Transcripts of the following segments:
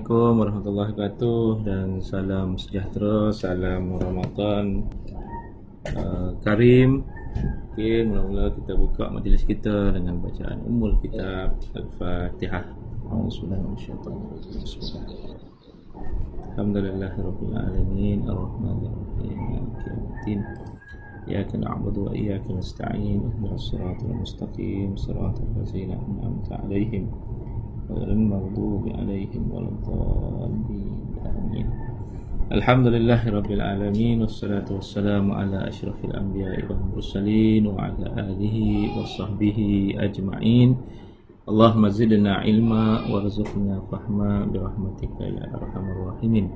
Assalamualaikum warahmatullahi wabarakatuh dan salam sejahtera, salam Ramadan Karim. Okey, mula-mula kita buka majlis kita dengan bacaan Ummul Kitab Al-Fatihah. Alhamdulillahirabbil alamin arrahmanir rahim maliki yaumiddin. Iyyaka na'budu wa iyyaka nasta'in ihdinas siratal mustaqim siratal ladzina an'amta 'alaihim ghairil maghdubi 'alaihim waladdallin. Amin. Alhamdulillahirabbil alamin wassalatu wassalamu ala asyrafil anbiya'i wal mursalin wa ala alihi washabbihi ajma'in. Allahumma zidna ilma warzuqna fahma birahmatika ya arhamar rahimin.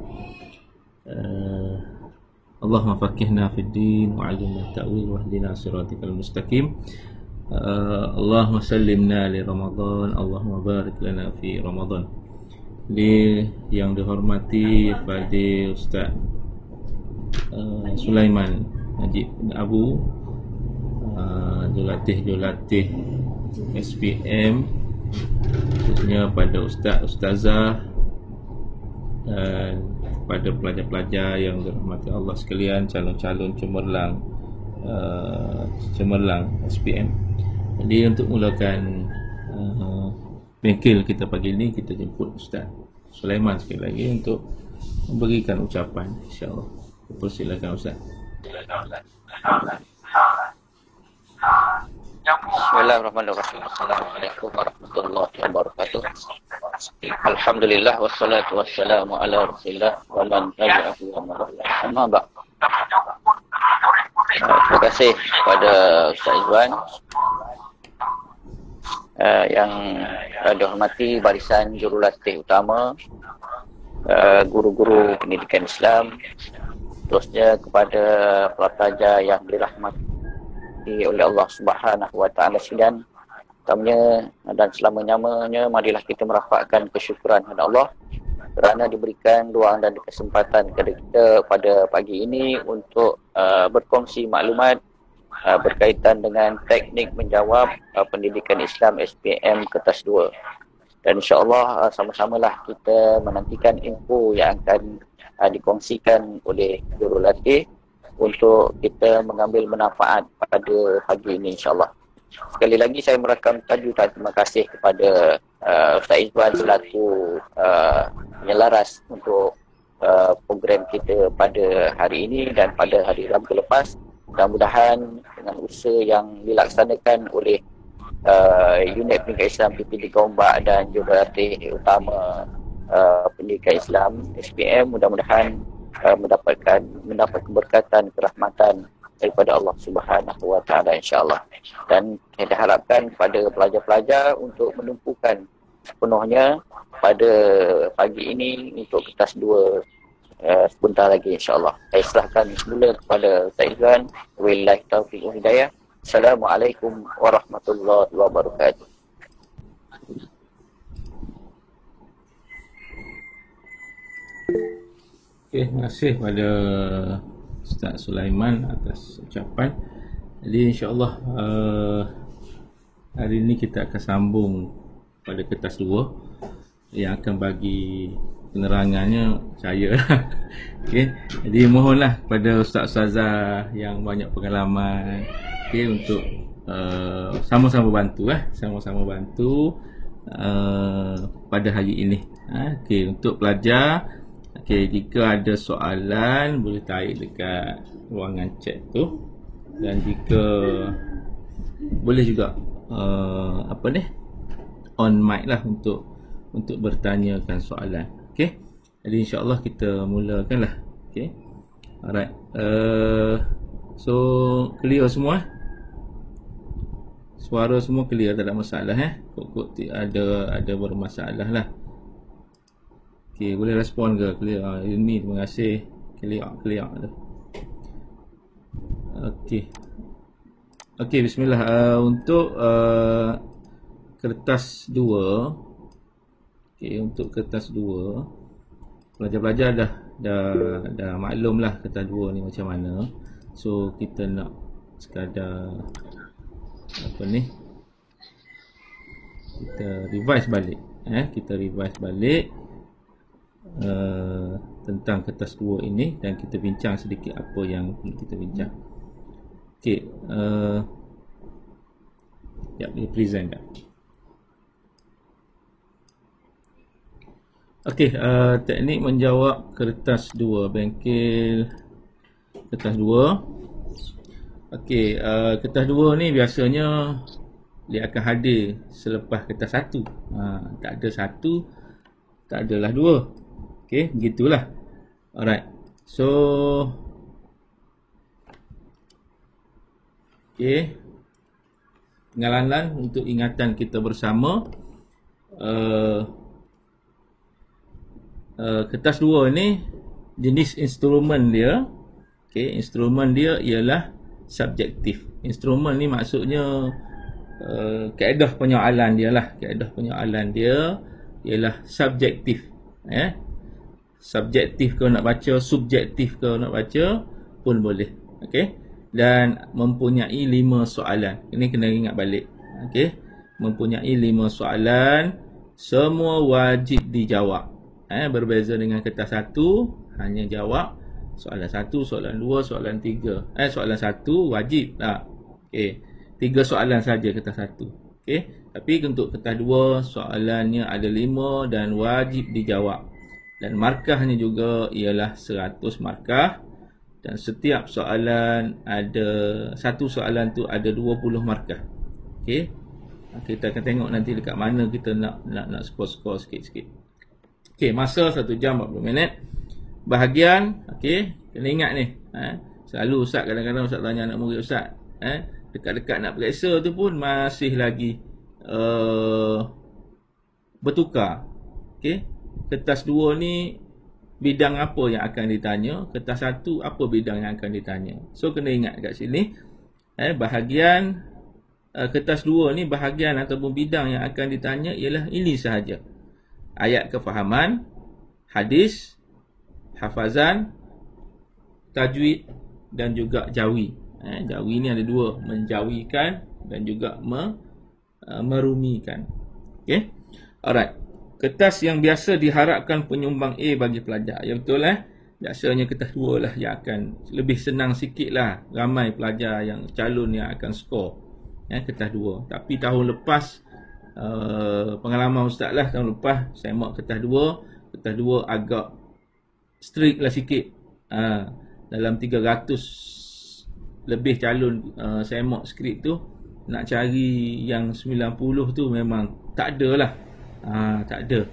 Allahumma faqihna fid din wa 'allimna ta'wil wahdina siratal mustaqim. Allahumma sallimna li Ramadan, Allahumma barik lana fi Ramadan. Yang dihormati Fadil Ustaz Sulaiman Najib bin Abu, julatih SPM, khususnya pada Ustazah dan pada pelajar-pelajar yang dirahmati Allah sekalian, calon-calon cemerlang SPM. Jadi untuk mulakan bengkel kita pagi ini, kita jemput Ustaz Sulaiman sekali lagi untuk memberikan ucapan, insya-Allah. Persilakan Ustaz. Bismillahirrahmanirrahim. Assalamualaikum warahmatullahi wabarakatuh. Alhamdulillah wassalatu wassalamu ala Rasulillah wa man tabi'ahu wa man walah. Amma ba'd. Terima kasih kepada Ustaz Izwan yang dihormati barisan jurulatih utama, guru-guru pendidikan Islam, terusnya kepada pelajar yang dirahmati oleh Allah Subhanahu wa taala sekalian. Utamanya dan selama-lamanya marilah kita merafakkan kesyukuran kepada Allah kerana diberikan ruang dan kesempatan kepada kita pada pagi ini untuk berkongsi maklumat berkaitan dengan teknik menjawab pendidikan Islam SPM Kertas 2. Dan insya-Allah sama-samalah kita menantikan info yang akan dikongsikan oleh jurulatih untuk kita mengambil manfaat pada pagi ini, insya-Allah. Sekali lagi saya merakam tajuk terima kasih kepada Ustaz Izwan selaku penyelaras untuk program kita pada hari ini dan pada hari Rabu lepas. Mudah-mudahan dengan usaha yang dilaksanakan oleh unit pendidikan Islam PP3 Gombak dan jurulatih utama pendidikan Islam SPM, mudah-mudahan mendapat keberkatan, kerahmatan daripada Allah Subhanahu wa taala, insya-Allah. Dan kita harapkan kepada pelajar-pelajar untuk menumpukan sepenuhnya pada pagi ini untuk kertas 2 sebentar lagi, insya-Allah. Saya serahkan semula kepada Ustaz Izwan. Wabillahi taufiq wal hidayah. Assalamualaikum warahmatullahi wabarakatuh. Okay, terima kasih kepada Ustaz Sulaiman atas ucapan. Jadi insya-Allah hari ini kita akan sambung pada kertas 2 yang akan bagi penerangannya saya. Okey, jadi mohonlah kepada ustaz-ustazah yang banyak pengalaman, okey, untuk sama-sama bantu pada hari ini. Okey, untuk pelajar, okey, jika ada soalan boleh tarik dekat ruangan chat tu, dan jika boleh juga on mic lah untuk bertanyakan soalan. Okey. Jadi insya-Allah kita mulakanlah. Okey. Alright. So clear semua? Suara semua clear, tak ada masalah Kok ada bermasalah lah. Okey, boleh respon ke? Clear. Ini terima kasih. Clear tu. Okey. Okey, bismillah. Untuk kertas 2. Okey, untuk kertas 2, pelajar-pelajar dah maklum lah kertas 2 ni macam mana. So kita nak sekadar kita revise balik. Kita revise balik tentang kertas 2 ini dan kita bincang sedikit apa yang perlu kita bincang. Okey, dia present dah. Okey, teknik menjawab kertas 2, bengkel kertas 2. Okey, kertas 2 ni biasanya dia akan hadir selepas kertas 1. Tak ada 1, tak adalah 2. Okey, begitulah. Alright. So okey, pengalaman untuk ingatan kita bersama, kertas 2 ni jenis instrumen dia. Okey, instrumen dia ialah subjektif. Instrumen ni maksudnya kaedah penyoalan dia lah. Kaedah penyoalan dia ialah subjektif. Subjektif kau nak baca, subjektif kau nak baca pun boleh. Okey, dan mempunyai 5 soalan. Ini kena ingat balik. Okey, mempunyai 5 soalan, semua wajib dijawab. Berbeza dengan kertas 1, hanya jawab soalan 1, soalan 2, soalan 3. Soalan 1 wajib tak? Okey, 3 soalan saja kertas 1. Okey, tapi untuk kertas 2 soalannya ada 5 dan wajib dijawab. Dan markahnya juga ialah 100 markah. Dan setiap soalan ada, satu soalan tu ada 20 markah. Okey, kita akan tengok nanti dekat mana kita nak skor-skor sikit-sikit. Okey, masa 1 jam 40 minit. Bahagian, okey, kena ingat ni. Selalu Ustaz, kadang-kadang Ustaz tanya anak murid Ustaz, dekat-dekat nak periksa tu pun masih lagi bertukar. Okey, kertas 2 ni bidang apa yang akan ditanya, kertas 1 apa bidang yang akan ditanya. So kena ingat kat sini, bahagian kertas 2 ni, bahagian ataupun bidang yang akan ditanya ialah ini sahaja: ayat kefahaman, hadis, hafazan, tajwid dan juga jawi. Jawi ni ada 2, menjawikan dan juga merumikan. Okey, alright. Kertas yang biasa diharapkan penyumbang A bagi pelajar. Ya, betul biasanya kertas 2 lah yang akan lebih senang sikit lah. Ramai pelajar yang calon yang akan skor kertas 2. Tapi tahun lepas, pengalaman Ustaz lah, tahun lepas saya mak kertas 2. Kertas 2 agak strict lah sikit. Dalam 300 lebih calon saya mak skrip tu, nak cari yang 90 tu memang tak ada lah. Tak ada.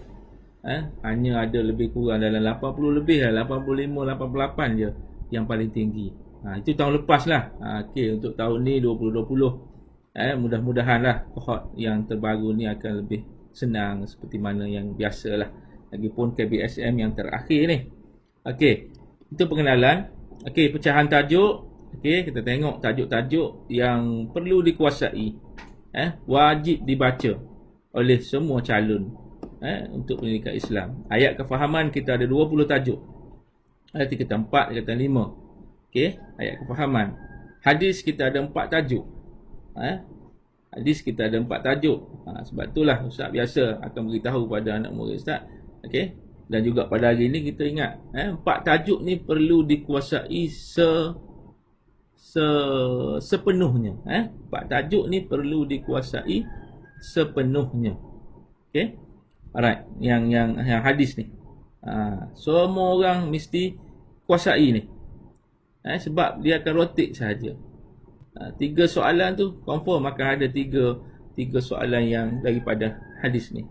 Hanya ada lebih kurang dalam 80 lebih lah, 85, 88 je yang paling tinggi. Itu tahun lepas lah. Okey, untuk tahun ni 2020, mudah-mudahan lah kohort yang terbaru ni akan lebih senang seperti mana yang biasa lah. Lagipun KBSM yang terakhir ni. Okey, itu pengenalan. Okey, pecahan tajuk. Okey, kita tengok tajuk-tajuk yang perlu dikuasai, wajib dibaca oleh semua calon untuk pendidikan Islam. Ayat kefahaman kita ada 20 tajuk. Ayat kata 4, kata 5. Okey, ayat kefahaman. Hadis kita ada 4 tajuk. Hadis kita ada 4 tajuk. Sebab itulah Ustaz biasa akan beritahu pada anak murid Ustaz. Okey, dan juga pada hari ini kita ingat 4 tajuk ni perlu dikuasai sepenuhnya. 4 tajuk ni perlu dikuasai sepenuhnya. Okey, alright, yang hadis ni, semua orang mesti kuasai ni, sebab dia akan rotate sahaja. 3 soalan tu confirm akan ada 3 soalan yang daripada hadis ni.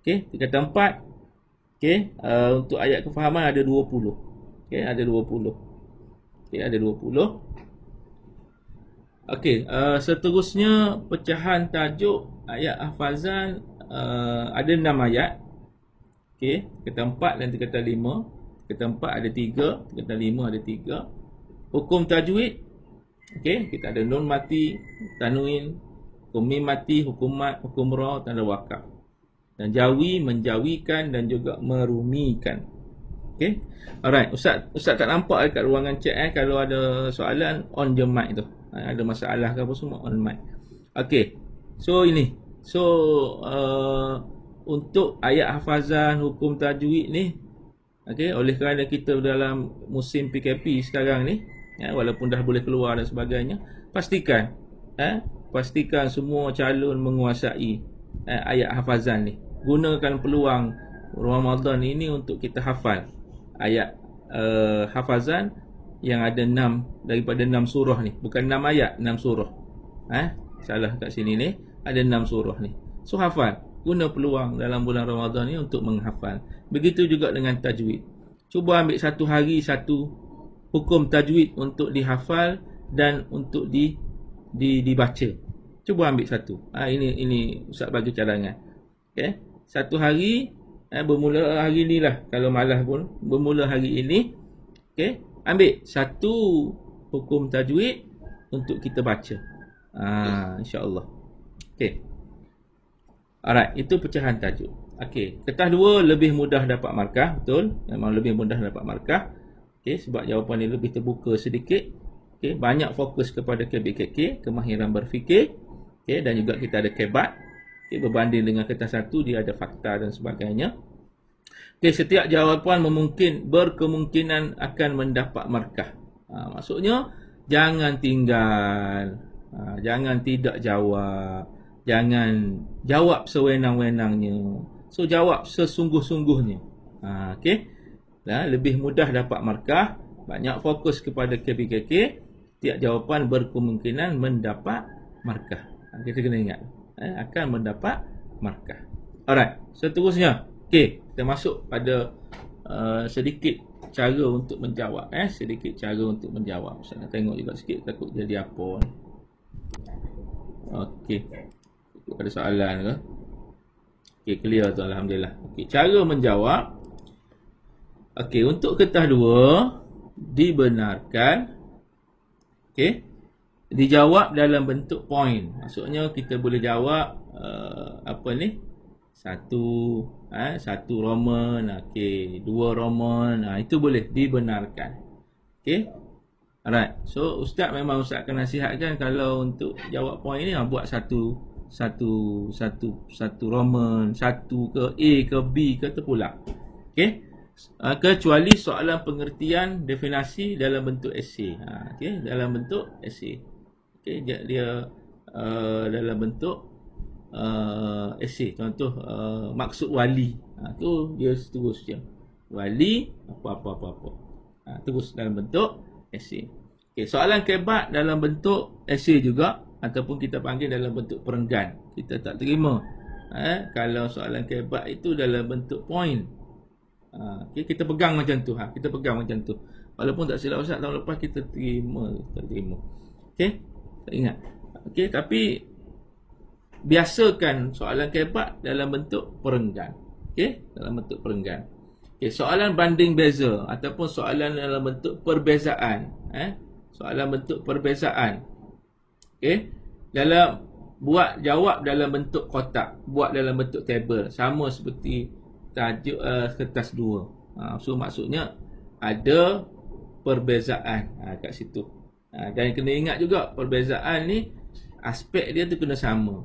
Okey, 3 kata 4. Okey, untuk ayat kefahaman ada 20. Okey, ada 20. Okey, ada 20. Okey, seterusnya pecahan tajuk ayat hafazan, ada 6 ayat. Okey, kata 4 dan kata 5. Kata 4 ada 3, kata 5 ada 3. Hukum tajwid. Okey, kita ada nun mati, tanwin, hukum mim mati, hukum mat, hukum ra, tanda wakaf. Dan jawi, menjawikan dan juga merumikan. Okey, alright. Ustaz tak nampak dekat ruangan chat kalau ada soalan on the mic tu. Ada masalah ke apa semua, on mic. Okey, so ini. So untuk ayat hafazan, hukum tajwid ni Okey, oleh kerana kita dalam musim PKP sekarang ni, walaupun dah boleh keluar dan sebagainya, pastikan semua calon menguasai ayat hafazan ni. Gunakan peluang Ramadan ini untuk kita hafal ayat hafazan yang ada 6 daripada 6 surah ni. Bukan 6 ayat, 6 surah. Salah kat sini ni, ada 6 surah ni. So hafal. Guna peluang dalam bulan Ramadan ni untuk menghafal. Begitu juga dengan tajwid. Cuba ambil satu hari satu hukum tajwid untuk dihafal dan untuk dibaca. Cuba ambil satu. Ini Ustaz bagi cadangan. Okay? Satu hari, bermula hari ni lah. Kalau malas pun, bermula hari ini. Okay? Ambil satu hukum tajwid untuk kita baca. InsyaAllah. Okay. Alright, itu pecahan tajuk. Okay, ketah 2 lebih mudah dapat markah. Betul, memang lebih mudah dapat markah. Okay, sebab jawapan ni lebih terbuka sedikit. Okay, banyak fokus kepada KBKK, kemahiran berfikir. Okay, dan juga kita ada kebat. Okay, berbanding dengan ketah 1, dia ada fakta dan sebagainya. Okay, setiap jawapan berkemungkinan akan mendapat markah. Maksudnya, jangan tinggal. Jangan tidak jawab. Jangan jawab sewenang-wenangnya. So, jawab sesungguh-sungguhnya. Okay. Lebih mudah dapat markah. Banyak fokus kepada KBKK. Tiap jawapan berkemungkinan mendapat markah. Kita kena ingat. Akan mendapat markah. Alright. Seterusnya. Okay. Kita masuk pada sedikit cara untuk menjawab. Sedikit cara untuk menjawab. Saya nak tengok juga sikit. Takut jadi apa. Okay. Ada soalan ke? Okay, clear tu, alhamdulillah. Okay, cara menjawab. Okay, untuk ketah 2 dibenarkan. Okay, dijawab dalam bentuk point. Maksudnya kita boleh jawab satu Roman, okay, 2 Roman, itu boleh dibenarkan. Okay. Alright. So ustaz akan nasihatkan kalau untuk jawab point ni buat satu Roman, satu ke A ke B ke terpulang. Okey. Kecuali soalan pengertian definisi dalam bentuk esei. Okey, dalam bentuk esei. Okey, dia dalam bentuk esei. Contoh maksud wali. Tu dia seterusnya. Wali apa. Terus dalam bentuk esei. Okey, soalan kebat dalam bentuk esei juga, ataupun kita panggil dalam bentuk perenggan. Kita tak terima kalau soalan kebat itu dalam bentuk point. Okay, kita pegang macam tu. Kita pegang macam tu. Walaupun tak silap Ustaz, tahun lepas kita terima. Okay, tak ingat. Okay, tapi biasakan soalan kebat dalam bentuk perenggan. Okay, dalam bentuk perenggan. Okay, soalan banding beza ataupun soalan dalam bentuk perbezaan. Soalan bentuk perbezaan. Okay, buat jawab dalam bentuk kotak, buat dalam bentuk tabel, sama seperti tajuk kertas 2. So maksudnya ada perbezaan kat situ. Dan kena ingat juga perbezaan ni aspek dia tu kena sama.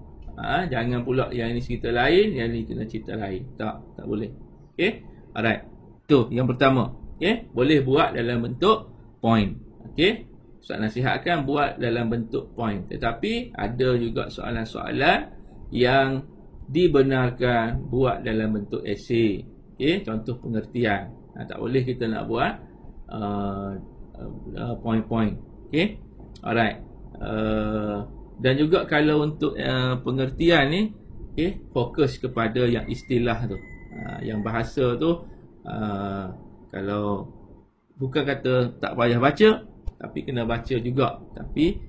Jangan pula yang ini cerita lain, yang ni kena cerita lain. Tak boleh. Okay, alright. Tu yang pertama. Okay, boleh buat dalam bentuk point. Okay, Ustaz nasihatkan buat dalam bentuk point. Tetapi ada juga soalan-soalan yang dibenarkan buat dalam bentuk esei. Okay, contoh pengertian. Tak boleh kita nak buat point-point. Okay, alright. Dan juga kalau untuk pengertian ni, okay, fokus kepada yang istilah tu. Yang bahasa tu, kalau bukan kata tak payah baca, tapi kena baca juga. Tapi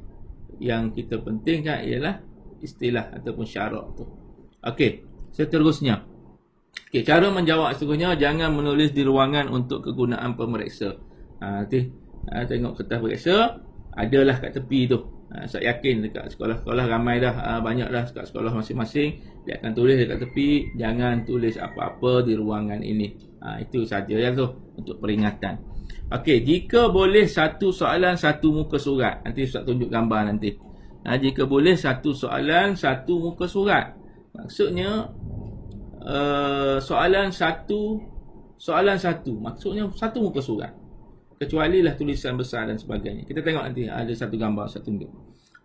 yang kita pentingkan ialah istilah ataupun syarak tu. Okey, seterusnya. Okey, cara menjawab seterusnya, jangan menulis di ruangan untuk kegunaan pemeriksa. Tengok kertas periksa, adalah kat tepi tu. Saya yakin dekat sekolah-sekolah ramai dah, banyak dah dekat sekolah masing-masing. Dia akan tulis dekat tepi, jangan tulis apa-apa di ruangan ini. Itu saja ya tu, untuk peringatan. Okey, jika boleh satu soalan satu muka surat. Nanti Ustaz tunjuk gambar nanti. Jika boleh satu soalan satu muka surat. Maksudnya soalan satu soalan satu, maksudnya satu muka surat. Kecuali lah tulisan besar dan sebagainya. Kita tengok nanti ada satu gambar, saya tunjuk.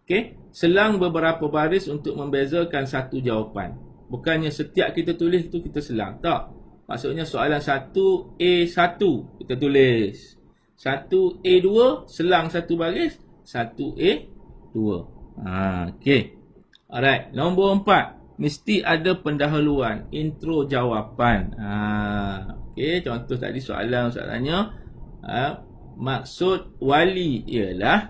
Okey, selang beberapa baris untuk membezakan satu jawapan. Bukannya setiap kita tulis itu kita selang. Tak. Maksudnya soalan 1A1 kita tulis. 1A2 selang satu baris, 1A2. Okey. Alright, nombor 4. Mesti ada pendahuluan, intro jawapan. Okey, contoh tadi soalannya maksud wali ialah.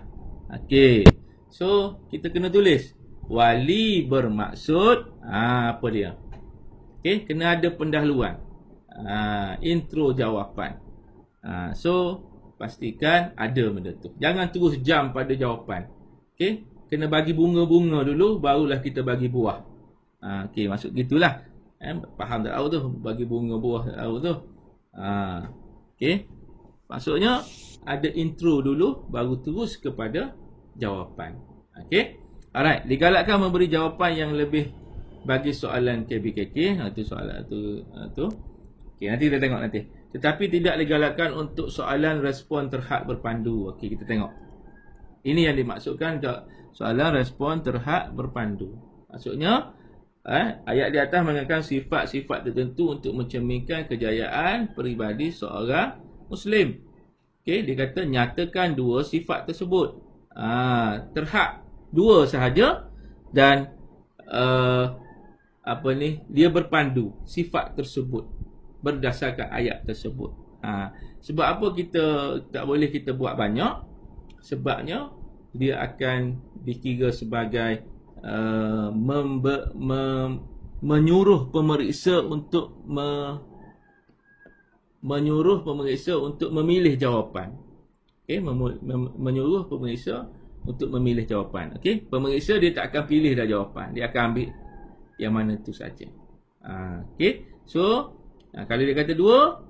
Okey. So, kita kena tulis wali bermaksud apa dia? Okey, kena ada pendahuluan. Intro jawapan. So, pastikan ada benda tu. Jangan terus jump pada jawapan. Okey, kena bagi bunga-bunga dulu, barulah kita bagi buah. Okey, maksud gitulah. Faham tak tahu tu, bagi bunga buah tak tahu tu. Okey. Maksudnya ada intro dulu baru terus kepada jawapan. Okey. Alright, digalakkan memberi jawapan yang lebih bagi soalan KBKK. Itu soalan tu. Okey, nanti kita tengok nanti. Tetapi tidak digalakkan untuk soalan respon terhad berpandu. Okey, kita tengok. Ini yang dimaksudkan soalan respon terhad berpandu. Maksudnya ayat di atas menggunakan sifat-sifat tertentu untuk mencerminkan kejayaan peribadi seorang Muslim. Okey, dia kata nyatakan dua sifat tersebut. Terhad dua sahaja dan dia berpandu sifat tersebut berdasarkan ayat tersebut. Sebab apa kita tak boleh kita buat banyak? Sebabnya dia akan dikira sebagai menyuruh pemeriksa untuk memilih jawapan. Okey, menyuruh pemeriksa untuk memilih jawapan. Okey, pemeriksa dia tak akan pilih dah jawapan, dia akan ambil yang mana tu saja. Okey, so kalau dia kata dua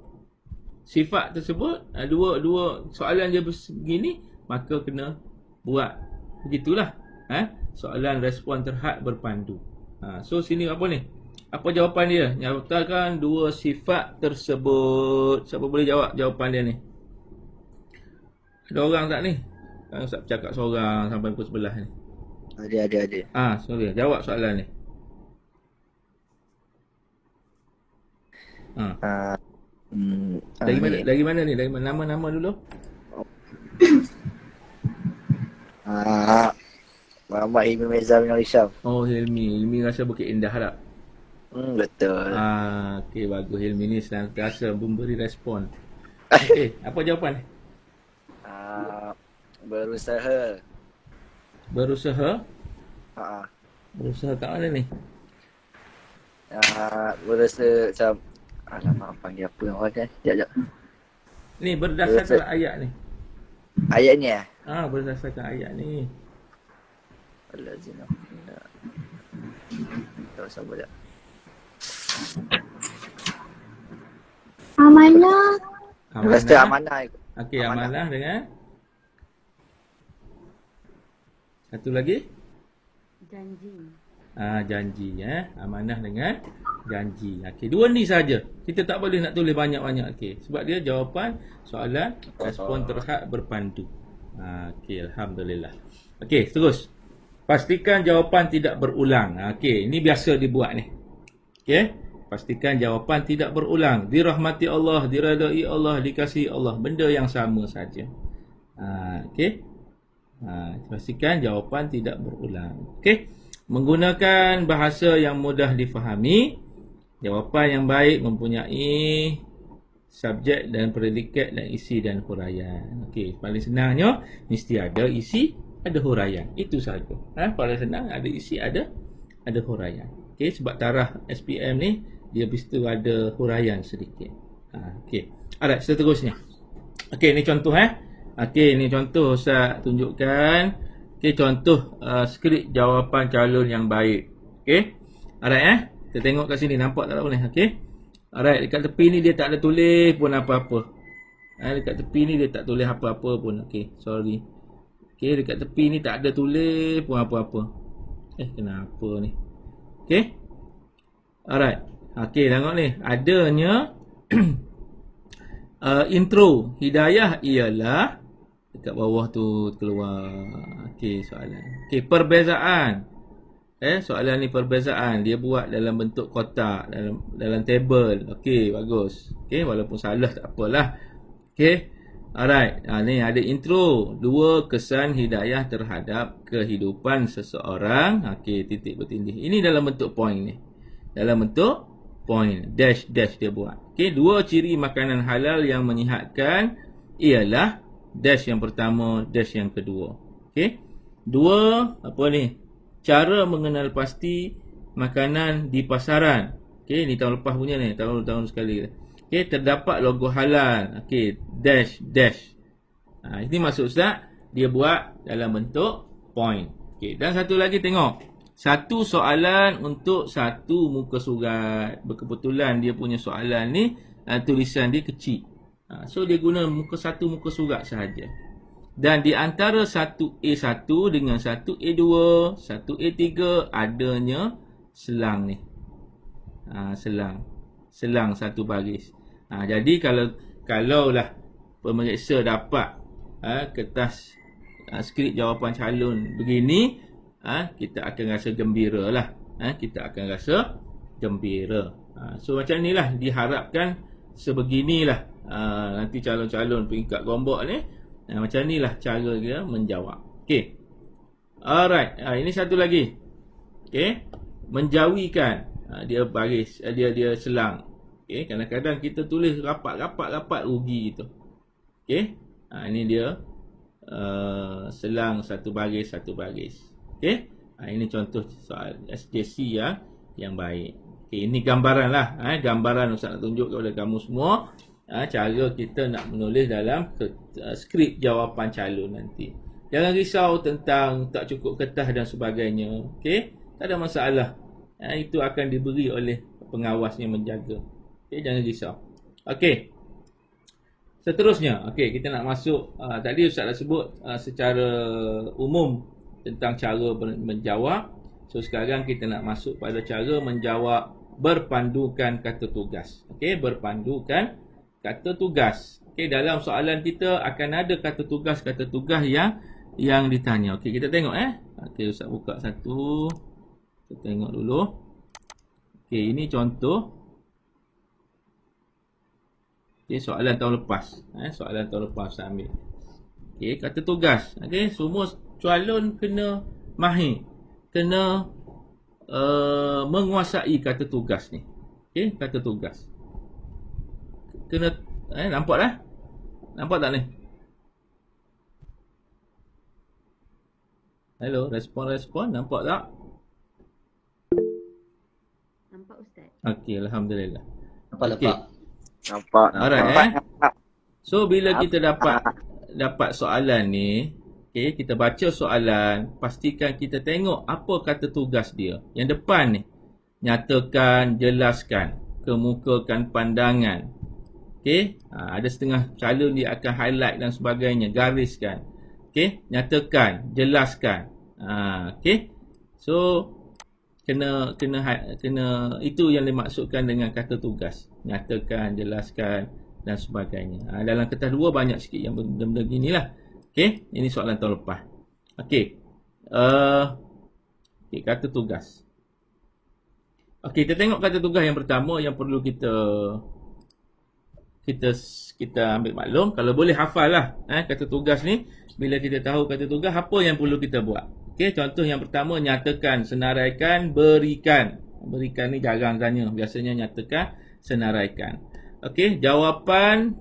sifat tersebut, dua soalan dia begini, maka kena buat begitulah. Soalan respon terhad berpandu. So sini apa ni? Apa jawapan dia? Nyatakan dua sifat tersebut. Siapa boleh jawab jawapan dia ni? Ada orang tak ni? Kan Ustaz bercakap seorang sampai pukul 11 ni. Ada. Sorry, jawab soalan ni. Dari mana ni? Dari nama-nama dulu. Muhammad Hilmi Mirza bin Al-Isham. Oh, Hilmi rasa Bukit Indah tak? Betul. Okey, bagus. Hilmi ni senantiasa memberi respon. Okey, apa jawapan ni? Berusaha. Berusaha kat mana ni? Berusaha macam alamak, panggil apa orang kan? Sekejap. Ni berdasarkan ayat ni. Ayat ni berdasarkan ayat ni. Al-Lazina. Tak sabar tak? Amanah. Amanah. Okey, amanah dengan satu lagi? Janji. Janji. Amanah dengan janji. Okey, dua ni saja. Kita tak boleh nak tulis banyak-banyak. Okey, sebab dia jawapan soalan respon terhad berpandu. Okey, alhamdulillah. Okey, terus. Pastikan jawapan tidak berulang. Okey, ini biasa dibuat ni. Okey, pastikan jawapan tidak berulang. Dirahmati Allah, diredai Allah, dikasihi Allah. Benda yang sama saja. Okey. Pastikan jawapan tidak berulang. Okey. Menggunakan bahasa yang mudah difahami. Jawapan yang baik mempunyai subjek dan predikat dan isi dan huraian. Okey, paling senangnya mesti ada isi, ada huraian. Itu sahaja. Paling senang ada isi, ada huraian. Okey, sebab tarah SPM ni dia mesti ada huraian sedikit. Okey. Alright, seterusnya. Okey, ni contoh Okey, ni contoh Ustaz tunjukkan. Okey, contoh skrip jawapan calon yang baik. Okey. Alright kita tengok kat sini, nampak tak apa ni? Okey. Alright, dekat tepi ni dia tak ada tulis pun apa-apa. Dekat tepi ni dia tak tulis apa-apa pun. Okey, sorry. Okey, dekat tepi ni tak ada tulis pun apa-apa. Kenapa ni? Okey. Alright. Okey, tengok ni. Adanya Intro hidayah ialah dekat bawah tu keluar. Okey, soalan. Okey, perbezaan. Soalan ni perbezaan. Dia buat dalam bentuk kotak, dalam table. Okey, bagus. Okey, walaupun salah tak apalah. Okey. Alright. Ni ada intro. 2 kesan hidayah terhadap kehidupan seseorang. Okey, titik bertindih. Ini dalam bentuk point ni. Dalam bentuk point. Dash dia buat. Okey, 2 ciri makanan halal yang menyihatkan ialah dash yang pertama, dash yang kedua. Okey. 2 apa ni? Cara mengenal pasti makanan di pasaran. Okey, ni tahun lepas punya ni, tahun sekali. Okey, terdapat logo halal. Okey, dash. Ini maksud Ustaz, dia buat dalam bentuk point. Okey, dan satu lagi tengok. Satu soalan untuk satu muka surat. Berkebetulan dia punya soalan ni tulisan dia kecil. So dia guna satu muka surat sahaja. Dan di antara 1A1 dengan 1A2, 1A3 adanya selang ni. Selang satu baris. Jadi kalaulah pemeriksa dapat kertas skrip jawapan calon begini, kita akan rasa gembira lah. Kita akan rasa gembira. So macam inilah diharapkan sebeginilah nanti calon-calon peringkat gombok ni. Macam inilah cara dia menjawab. Okey. Alright. Ini satu lagi. Okey. Menjawikan. Dia baris. Dia selang. Okey. Kadang-kadang kita tulis rapat rugi gitu. Okey. Ini dia selang satu baris. Okey. Ini contoh soal SJC yang baik. Okey. Ini gambaran lah. Gambaran Ustaz nak tunjuk kepada kamu semua. Cara kita nak menulis dalam skrip jawapan calon nanti. Jangan risau tentang tak cukup kertas dan sebagainya. Okey, tak ada masalah. Itu akan diberi oleh pengawas yang menjaga. Okey, jangan risau. Okey. Seterusnya, okey, kita nak masuk tadi Ustaz dah sebut secara umum tentang cara menjawab. So sekarang kita nak masuk pada cara menjawab berpandukan kata tugas. Okey, berpandukan kata tugas. Okey, dalam soalan kita akan ada kata tugas yang ditanya. Okey, kita tengok Okey, Ustaz buka satu. Kita tengok dulu. Okey, ini contoh. Okey, soalan tahun lepas. Soalan tahun lepas Ustaz ambil. Okey, kata tugas. Okey, semua calon kena mahir. Kena menguasai kata tugas ni. Okey, kata tugas. Kena nampak dah? Nampak tak ni? Hello, respon nampak tak? Nampak Ustaz. Okey, alhamdulillah. Nampak. Alright. So bila kita dapat soalan ni, okey, kita baca soalan, pastikan kita tengok apa kata tugas dia. Yang depan ni, nyatakan, jelaskan, kemukakan pandangan. Okey, ada setengah calon dia akan highlight dan sebagainya, gariskan. Okey, nyatakan, jelaskan. Okey. So kena itu yang dimaksudkan dengan kata tugas. Nyatakan, jelaskan dan sebagainya. Dalam kertas 2 banyak sikit yang benda-benda ginilah. Okey, ini soalan tahun lepas. Okey. Okey, kata tugas. Okey, kita tengok kata tugas yang pertama yang perlu kita ambil maklum. Kalau boleh hafal lah kata tugas ni. Bila kita tahu kata tugas, apa yang perlu kita buat. Okey, contoh yang pertama, nyatakan, senaraikan, berikan. Berikan ni jarang tanya. Biasanya nyatakan, senaraikan. Okey, jawapan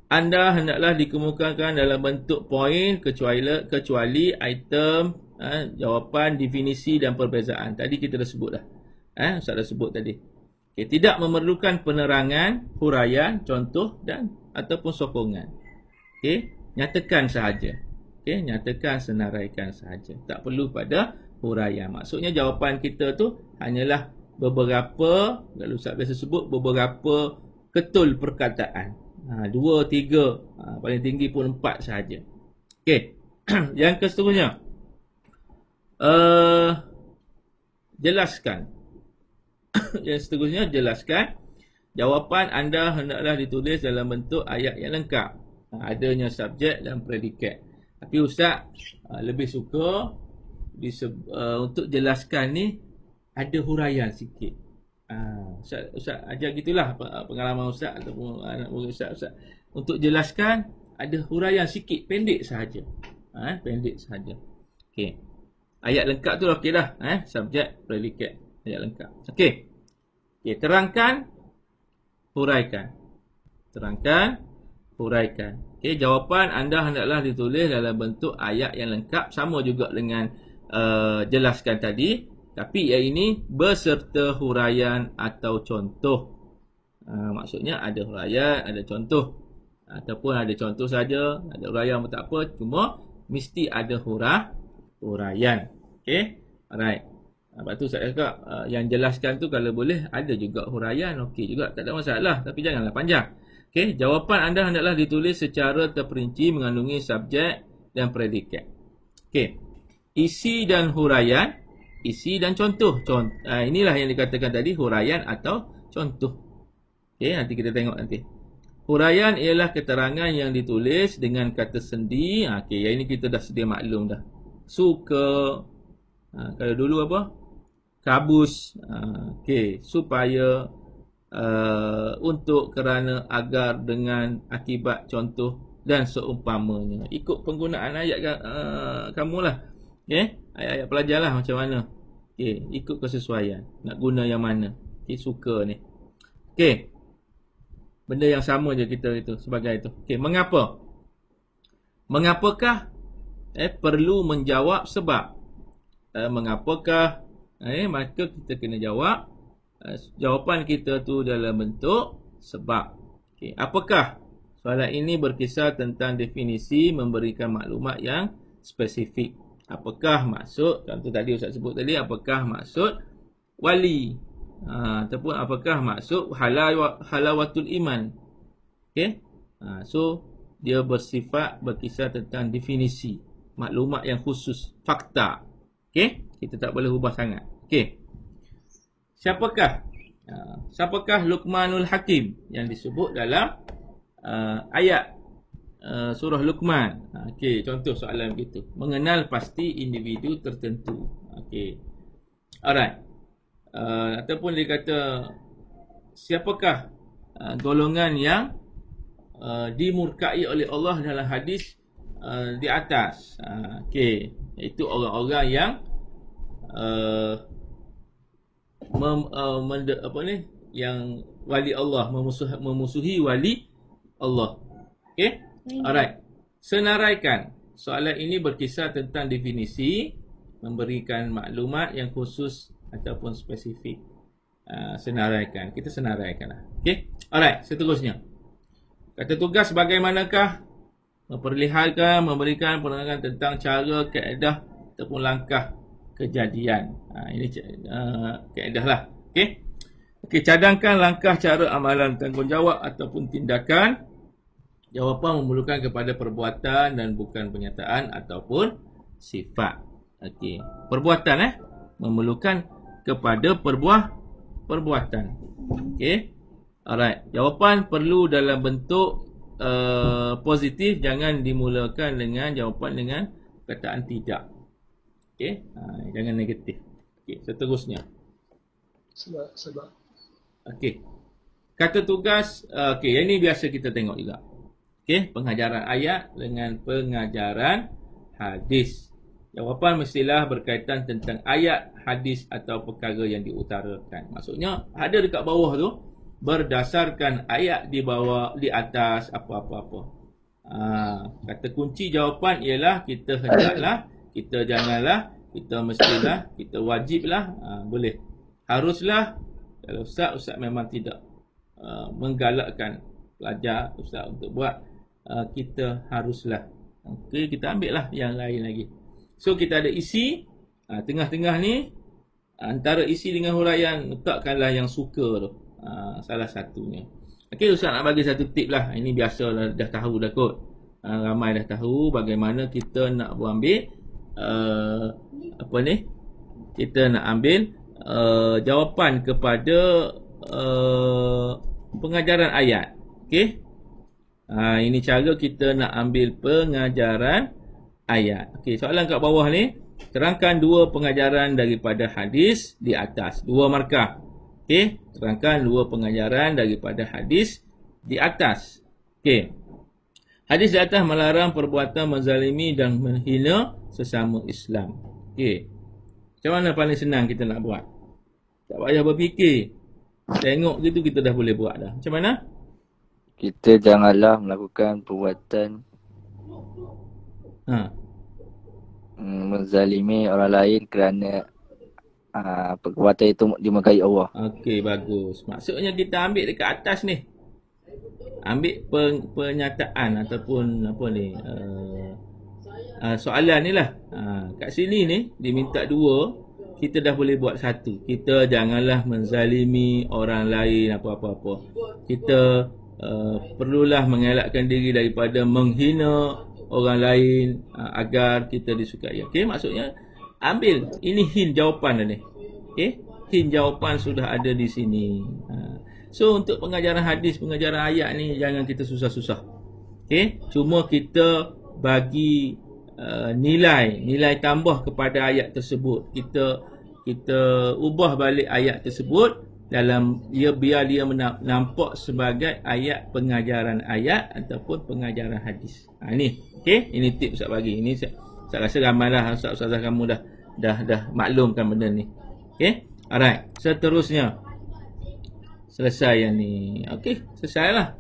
anda hendaklah dikemukakan dalam bentuk poin kecuali item jawapan, definisi dan perbezaan. Tadi kita dah sebut dah. Ustaz dah sebut tadi. Okay, tidak memerlukan penerangan, huraian, contoh dan ataupun sokongan. Okey, nyatakan sahaja. Okey, nyatakan, senaraikan sahaja. Tak perlu pada huraian. Maksudnya jawapan kita tu hanyalah beberapa, lalu Ustaz biasa sebut beberapa ketul perkataan. 2, 3, paling tinggi pun 4 sahaja. Okey. Yang seterusnya. Jelaskan. Yang seterusnya, jelaskan. jawapan anda hendaklah ditulis dalam bentuk ayat yang lengkap. Adanya subjek dan predikat. Tapi Ustaz lebih suka untuk jelaskan ni ada huraian sikit. Ustaz ajar gitulah pengalaman Ustaz ataupun anak murid Ustaz. Untuk jelaskan ada huraian sikit, pendek sahaja. Pendek sahaja. Okey. Ayat lengkap tu okey dah, subjek, predikat, ayat lengkap. Okey. Okey, terangkan, huraikan. Terangkan, huraikan. Okey, jawapan anda hendaklah ditulis dalam bentuk ayat yang lengkap, sama juga dengan jelaskan tadi, tapi yang ini beserta huraian atau contoh. Maksudnya ada huraian, ada contoh, ataupun ada contoh saja, ada huraian pun tak apa, cuma mesti ada huraian. Okey, alright. Lepas tu saya cakap yang jelaskan tu kalau boleh ada juga huraian, okey juga, tak ada masalah, tapi janganlah panjang. Okey, jawapan anda hendaklah ditulis secara terperinci mengandungi subjek dan predikat. Okey, isi dan huraian, isi dan contoh. Inilah yang dikatakan tadi huraian atau contoh. Okey, nanti kita tengok nanti. Huraian ialah keterangan yang ditulis dengan kata sendi. Okey, yang ini kita dah sedia maklum dah. Suka, kalau dulu apa? Kabus. Okey, supaya, untuk, kerana, agar, dengan, akibat, contoh dan seumpamanya. Ikut penggunaan ayat kamu lah. Okey, ayat-ayat pelajar lah macam mana. Okey, ikut kesesuaian. Nak guna yang mana. Okey, suka ni. Okey, benda yang sama je kita itu sebagai itu. Okey, mengapa? Mengapakah perlu menjawab sebab? Mengapakah? Maka kita kena jawab. Jawapan kita tu dalam bentuk sebab. Okey, apakah? Soalan ini berkisar tentang definisi memberikan maklumat yang spesifik. Apakah maksud? Contoh tadi Ustaz sebut tadi, apakah maksud wali? Ataupun apakah maksud halawatul iman? Okey. So dia bersifat berkisar tentang definisi, maklumat yang khusus, fakta. Okey, kita tak boleh ubah sangat. Okey. Siapakah Luqmanul Hakim yang disebut dalam ayat surah Luqman? Okey, contoh soalan begitu. Mengenal pasti individu tertentu. Okey. Alright. Ataupun dia kata siapakah golongan yang dimurkai oleh Allah dalam hadis di atas. Okey, itu orang-orang yang yang wali Allah, memusuhi wali Allah. Okey, alright. Senaraikan. Soalan ini berkisar tentang definisi, memberikan maklumat yang khusus ataupun spesifik. Senaraikan. Kita senaraikan lah. Okey, alright. Seterusnya, kata tugas bagaimanakah? Memperlihatkan, memberikan penerangan tentang cara, kaedah ataupun langkah kejadian. Ini kaedah lah. Okey. Okey, cadangkan langkah cara amalan, tanggungjawab ataupun tindakan. Jawapan memerlukan kepada perbuatan dan bukan penyataan ataupun sifat. Okey. Perbuatan memerlukan kepada perbuatan. Okey. Alright. Jawapan perlu dalam bentuk positif, jangan dimulakan dengan jawapan dengan perkataan tidak. Okey, jangan negatif. Okey, seterusnya. Sebab. Okey. Kata tugas, okey, yang ini biasa kita tengok juga. Okey, pengajaran ayat dengan pengajaran hadis. Jawapan mestilah berkaitan tentang ayat, hadis atau perkara yang diutarakan. Maksudnya ada dekat bawah tu berdasarkan ayat di bawah, di atas, apa-apa-apa. Kata kunci jawapan ialah kita hendaklah, kita janganlah, kita mestilah, kita wajiblah, boleh. Haruslah, kalau Ustaz memang tidak menggalakkan pelajar Ustaz untuk buat, kita haruslah. Okey, kita ambil lah yang lain lagi. So kita ada isi, tengah-tengah ni antara isi dengan huraian, letakkanlah yang suka tu. Salah satunya. Okey, Ustaz nak bagi satu tip lah. Ini biasa dah tahu dah kot. Ramai dah tahu bagaimana kita nak ambil kita nak ambil jawapan kepada pengajaran ayat. Okey. Ini cara kita nak ambil pengajaran ayat. Okey, soalan kat bawah ni, terangkan 2 pengajaran daripada hadis di atas. 2 markah. Okey, terangkan 2 pengajaran daripada hadis di atas. Okey. Hadis di atas melarang perbuatan menzalimi dan menghina sesama Islam. Okey. Macam mana paling senang kita nak buat? Tak payah berfikir. Tengok gitu kita dah boleh buat dah. Macam mana? Kita janganlah melakukan perbuatan menzalimi orang lain kerana perbuatan itu dimurkai Allah. Okey, bagus. Maksudnya kita ambil dekat atas ni. Ambil penyataan ataupun apa ni, soalan ni lah. Kat sini ni diminta 2, kita dah boleh buat 1. Kita janganlah menzalimi orang lain apa-apa. Kita perlulah mengelakkan diri daripada menghina orang lain agar kita disukai. Okey, maksudnya ambil ini hint jawapan dah ni. Okey, hint jawapan sudah ada di sini. So untuk pengajaran hadis, pengajaran ayat ni jangan kita susah-susah. Okey, cuma kita bagi nilai tambah kepada ayat tersebut. Kita ubah balik ayat tersebut dalam biar dia nampak sebagai ayat pengajaran ayat ataupun pengajaran hadis. Ni, okey, ini tip Ustaz bagi. Ini saya rasa ramailah ustaz-ustazah kamu dah maklumkan benda ni. Okey. Alright, seterusnya. Selesai yang ni. Okey, selesailah.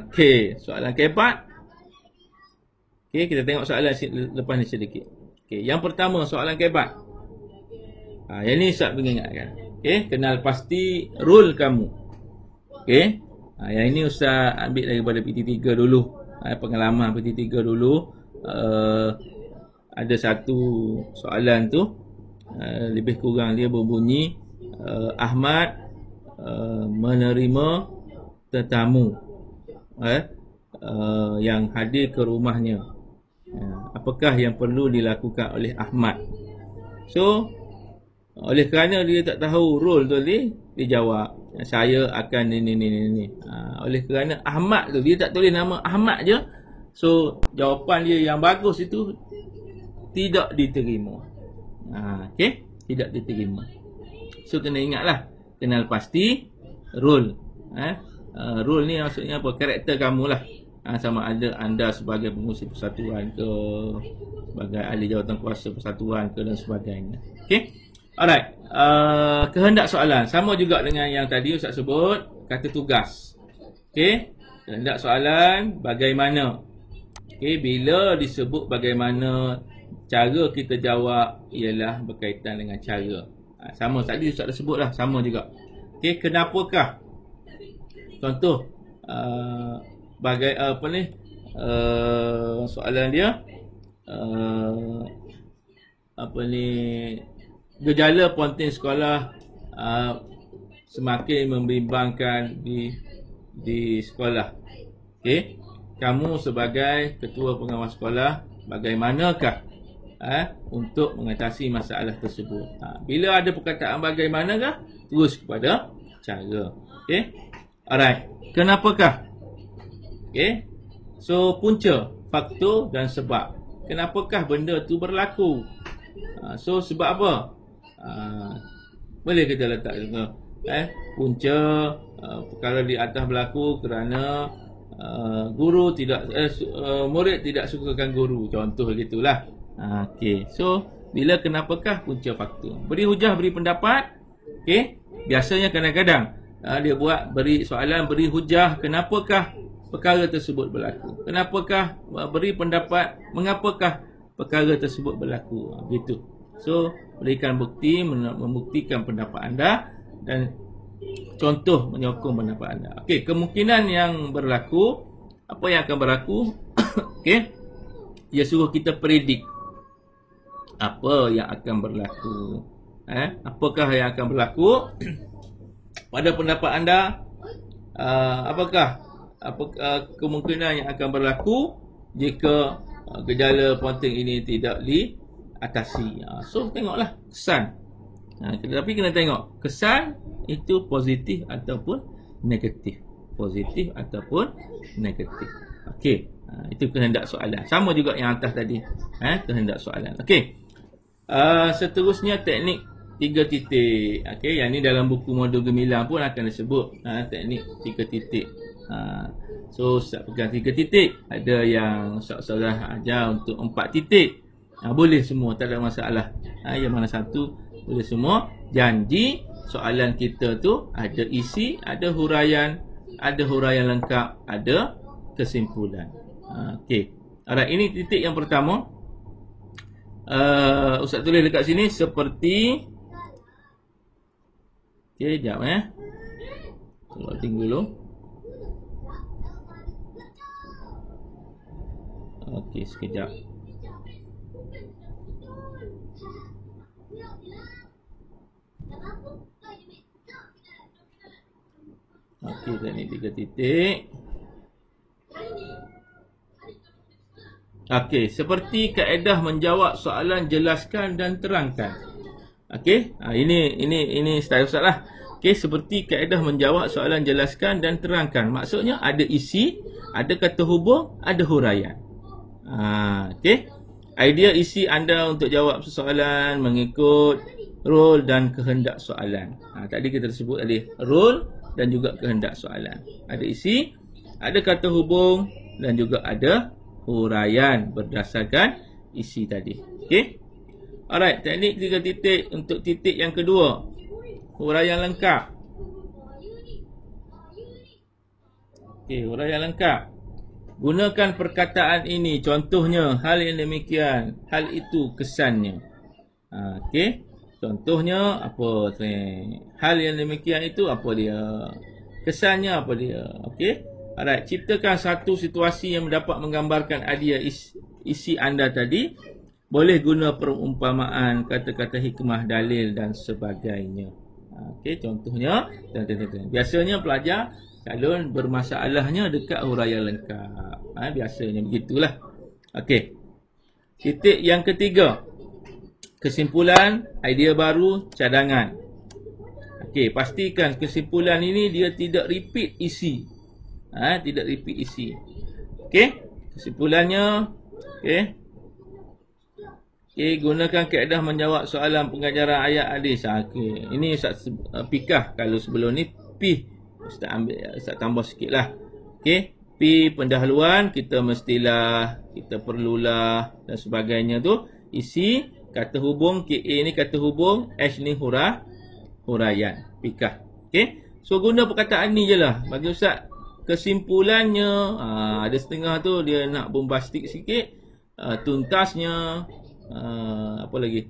Okey, soalan keempat. Okey, kita tengok soalan lepas ni sedikit. Okey, yang pertama soalan keempat. Yang ni Ustaz mengingatkan. Okey, kenal pasti rule kamu. Okey. Yang ini Ustaz ambil daripada PT3 dulu. Pengalaman PT3 dulu. Ada satu soalan tu, lebih kurang dia berbunyi, Ahmad menerima tetamu yang hadir ke rumahnya. Apakah yang perlu dilakukan oleh Ahmad? So, oleh kerana dia tak tahu rule tu ni, dia jawab, saya akan ni. Oleh kerana Ahmad tu, dia tak tulis nama Ahmad je. So, jawapan dia yang bagus itu tidak diterima. Okey, tidak diterima. So, kena ingatlah, kenal pasti rule. Rule ni maksudnya apa? Karakter kamulah. Sama ada anda sebagai pengurusi persatuan ke, sebagai ahli jawatan kuasa persatuan ke dan sebagainya. Okey. Alright, kehendak soalan sama juga dengan yang tadi Ustaz sebut, kata tugas. Okey, kehendak soalan bagaimana? Okey, bila disebut bagaimana, cara kita jawab ialah berkaitan dengan cara. Sama tadi Ustaz dah sebut lah, sama juga. Okey, kenapakah? Contoh, soalan dia gejala ponting sekolah semakin membimbangkan di sekolah. Okey, kamu sebagai ketua pengawas sekolah, bagaimanakah untuk mengatasi masalah tersebut? Bila ada perkataan bagaimanakah, terus kepada cara. Okey, alright, kenapakah? Okey, so punca, faktor dan sebab. Kenapakah benda tu berlaku? So sebab apa? Boleh kita letak punca, perkara di atas berlaku kerana murid tidak sukakan guru, contoh gitulah. Okey, so bila kenapakah, punca, faktor. Beri hujah, beri pendapat. Okey, biasanya kadang-kadang dia beri soalan, beri hujah kenapakah perkara tersebut berlaku, kenapakah, beri pendapat mengapakah perkara tersebut berlaku, gitu. So, berikan bukti, membuktikan pendapat anda dan contoh menyokong pendapat anda. Okey, kemungkinan yang berlaku, apa yang akan berlaku? Okey, dia suruh kita predik apa yang akan berlaku. Apakah yang akan berlaku? Pada pendapat anda, apakah kemungkinan yang akan berlaku jika gejala ponting ini tidak diatasi? So tengoklah kesan. Tapi kena tengok kesan itu positif ataupun negatif. Positif ataupun negatif. Okey. Itu kehendak soalan. Sama juga yang atas tadi. Kehendak soalan. Okey. Seterusnya teknik 3 titik. Okey, yang ni dalam buku modul gemilang pun akan disebut teknik 3 titik. So Ustaz pegang 3 titik. Ada yang Ustaz ajar untuk 4 titik. Boleh semua, tak ada masalah. Yang mana satu boleh semua. Janji soalan kita tu ada isi, ada huraian lengkap, ada kesimpulan. Okey. Alright, ini titik yang pertama. Ustaz tulis dekat sini seperti. Okey, jap loading dulu. Okey, sekejap. Okey, teknik 3 titik. Okey, seperti kaedah menjawab soalan, jelaskan dan terangkan. Okey, ini style Ustaz lah. Okey, seperti kaedah menjawab soalan, jelaskan dan terangkan. Maksudnya ada isi, ada kata hubung, ada huraian. Okey. Idea isi anda untuk jawab soalan mengikut role dan kehendak soalan. Tadi kita sebut tadi role dan juga kehendak soalan. Ada isi, ada kata hubung dan juga ada huraian berdasarkan isi tadi. Okey. Alright, teknik 3 titik untuk titik yang kedua. Huraian lengkap. Okey, huraian lengkap. Gunakan perkataan ini. Contohnya, hal yang demikian, hal itu kesannya. Okey. Contohnya apa? Hal yang demikian itu apa dia? Kesannya apa dia? Okey. Alright, ciptakan satu situasi yang dapat menggambarkan idea isi anda tadi. Boleh guna perumpamaan, kata-kata hikmah, dalil dan sebagainya. Okey, contohnya. Biasanya pelajar calon bermasalahnya dekat huraian lengkap. Biasanya begitulah. Okey. Titik yang ketiga. Kesimpulan, idea baru, cadangan. Okey, pastikan kesimpulan ini dia tidak repeat isi. Tidak repeat isi. Okey, kesimpulannya. Okey, gunakan kaedah menjawab soalan pengajaran ayat hadis. Okey, ini Ustaz pikah. Kalau sebelum ni P, Ustaz tambah sikit lah. Okey, P pendahuluan, kita mestilah, kita perlulah dan sebagainya tu. Isi, kata hubung, KA ni kata hubung, H ni huraian. Pikah. Okey, so guna perkataan ni je lah. Bagi Ustaz, kesimpulannya, ada setengah tu dia nak bombastik sikit. Tuntasnya, apa lagi?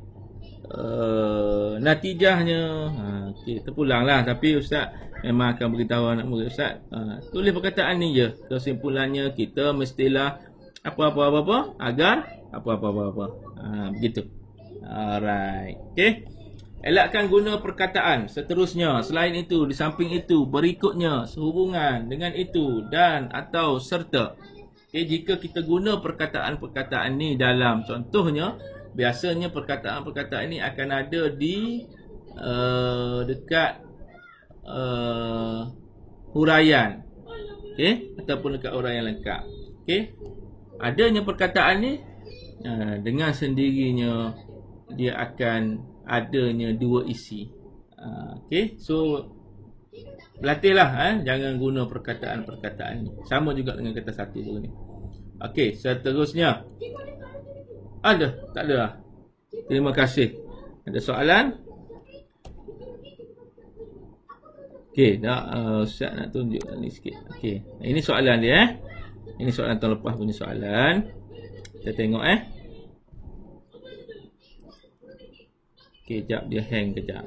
Natijahnya. Okey, terpulang lah. Tapi Ustaz memang akan beritahu anak murid Ustaz. Tulis perkataan ni je. Kesimpulannya kita mestilah apa-apa-apa agar apa-apa-apa. Begitu. Alright. Okey. Elakkan guna perkataan seterusnya, selain itu, di samping itu, berikutnya, sehubungan dengan itu, dan atau serta. Okay, jika kita guna perkataan-perkataan ni dalam contohnya, biasanya perkataan-perkataan ni akan ada di dekat huraian. Okay, ataupun dekat huraian lengkap. Okay, adanya perkataan ni dengan sendirinya dia akan adanya dua isi. Okey, so berlatihlah, jangan guna perkataan-perkataan ni. Sama juga dengan kata satu dulu ni. Okey, seterusnya. Ada? Tak ada lah. Terima kasih. Ada soalan? Okey, dah Ustaz nak tunjuk ni sikit. Okey, ini soalan dia. Ini soalan tahun lepas punya soalan. Kita tengok Okey, sekejap dia hang kejap.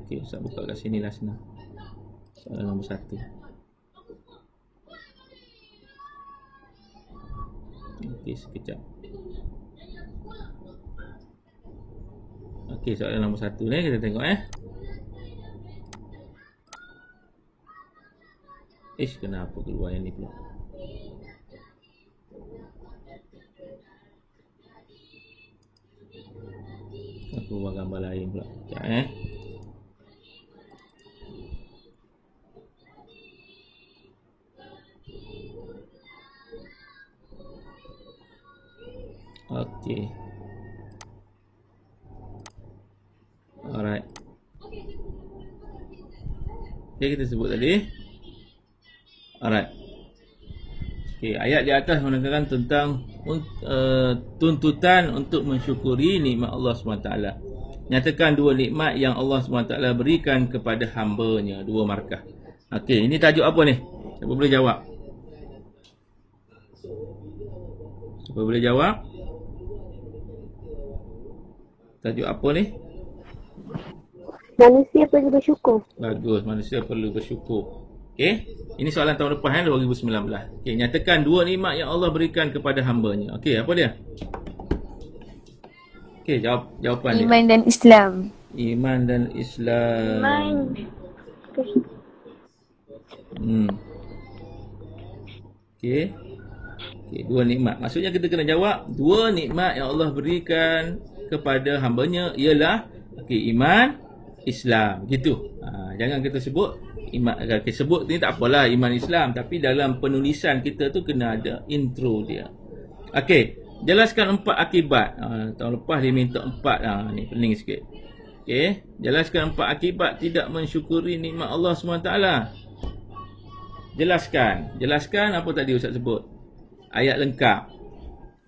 Okey, Ustaz buka kat sini lah senang. Soalan nombor 1. Okey, sekejap. Okey, soalan nombor 1 ni kita tengok kenapa keluar yang ni pula? Aku buat gambar lain pula. Sekejap Okay. Alright. Okay, kita sebut tadi. Alright. Okay, ayat di atas menekankan tentang tuntutan untuk mensyukuri nikmat Allah SWT. Nyatakan dua nikmat yang Allah SWT berikan kepada hamba-Nya. Dua markah. Okay, ini tajuk apa ni? Siapa boleh jawab? Siapa boleh jawab? Tajuk apa ni? Manusia perlu bersyukur. Bagus, manusia perlu bersyukur. Okey, ini soalan tahun lepas 2019. Okey, nyatakan dua nikmat yang Allah berikan kepada hamba-Nya. Okey, apa dia? Okey, jawapan dia. Iman dan Islam. Iman dan Islam. Okey. Okey, dua nikmat. Maksudnya kita kena jawab dua nikmat yang Allah berikan kepada hamba-Nya ialah iman, Islam. Gitu. Jangan kita sebut iman. Kita sebut ni tak apalah iman Islam, tapi dalam penulisan kita tu kena ada intro dia. Okey, jelaskan 4 akibat. Tahun lepas dia minta 4. Ni pening sikit. Okey, jelaskan 4 akibat tidak mensyukuri nikmat Allah SWT. Jelaskan apa tadi Ustaz sebut? Ayat lengkap.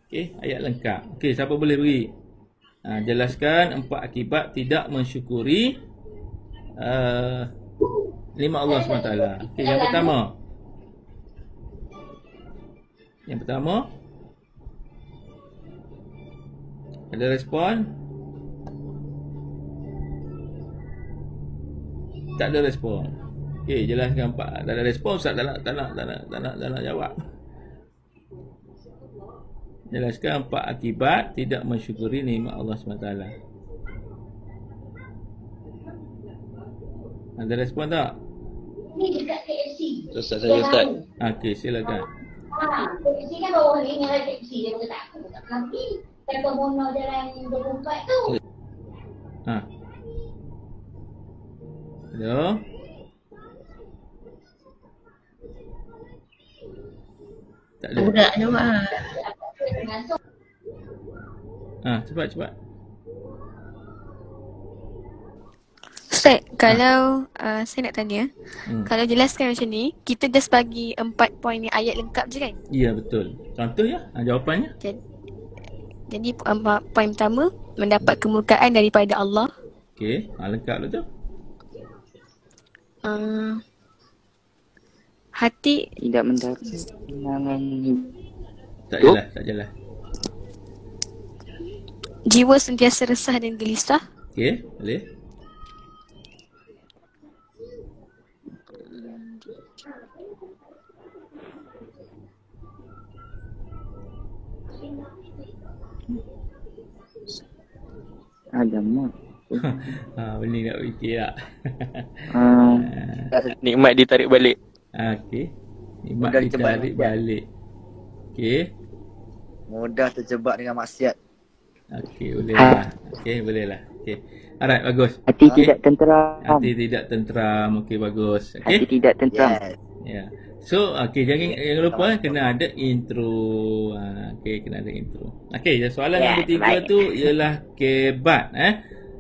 Okey, ayat lengkap. Okey, siapa boleh beri? Jelaskan 4 akibat tidak mensyukuri nikmat Allah SWT. Okey, yang pertama. Ada respon? Tak ada respon. Okey, jelaskan 4. Tak ada respon, Ustaz tak nak jawab. Jelaskan 4 akibat tidak mensyukuri nikmat Allah SWT. Ada respon tak? Ni dekat KFC. Ustaz saya Ustaz. Okey, silakan. KFC kan bawah ni ada KFC. Dia kata aku tak pergi. Tempat Mono Jalan 24 tu. Hello? Tak ada. Budak jawab. Cepat. Ustaz, kalau saya nak tanya, kalau jelaskan macam ni, kita just bagi 4 poin ni ayat lengkap je kan? Ya, betul. Contoh ya, jawapannya. Jadi poin pertama, mendapat kemurkaan daripada Allah. Okey, lengkap lah tu. Hati Tidak mendapat kenangan. Tak jelas. Jiwa sentiasa resah dan gelisah. Okey, boleh. Ada mak. Benda nak fikir tak? Nikmat ditarik balik. Okey. Nikmat Mudah ditarik terjebak. balik. Okey. Mudah terjebak dengan maksiat. Okey, boleh lah. Okey. Alright, bagus. Hati tidak tenteram. Hati tidak tenteram. Okey, bagus. Okey. Hati tidak tenteram. Ya. So, okey, jangan lupa kena ada intro. Okey, kena ada intro. Okey, soalan yang ketiga tu ialah kebat.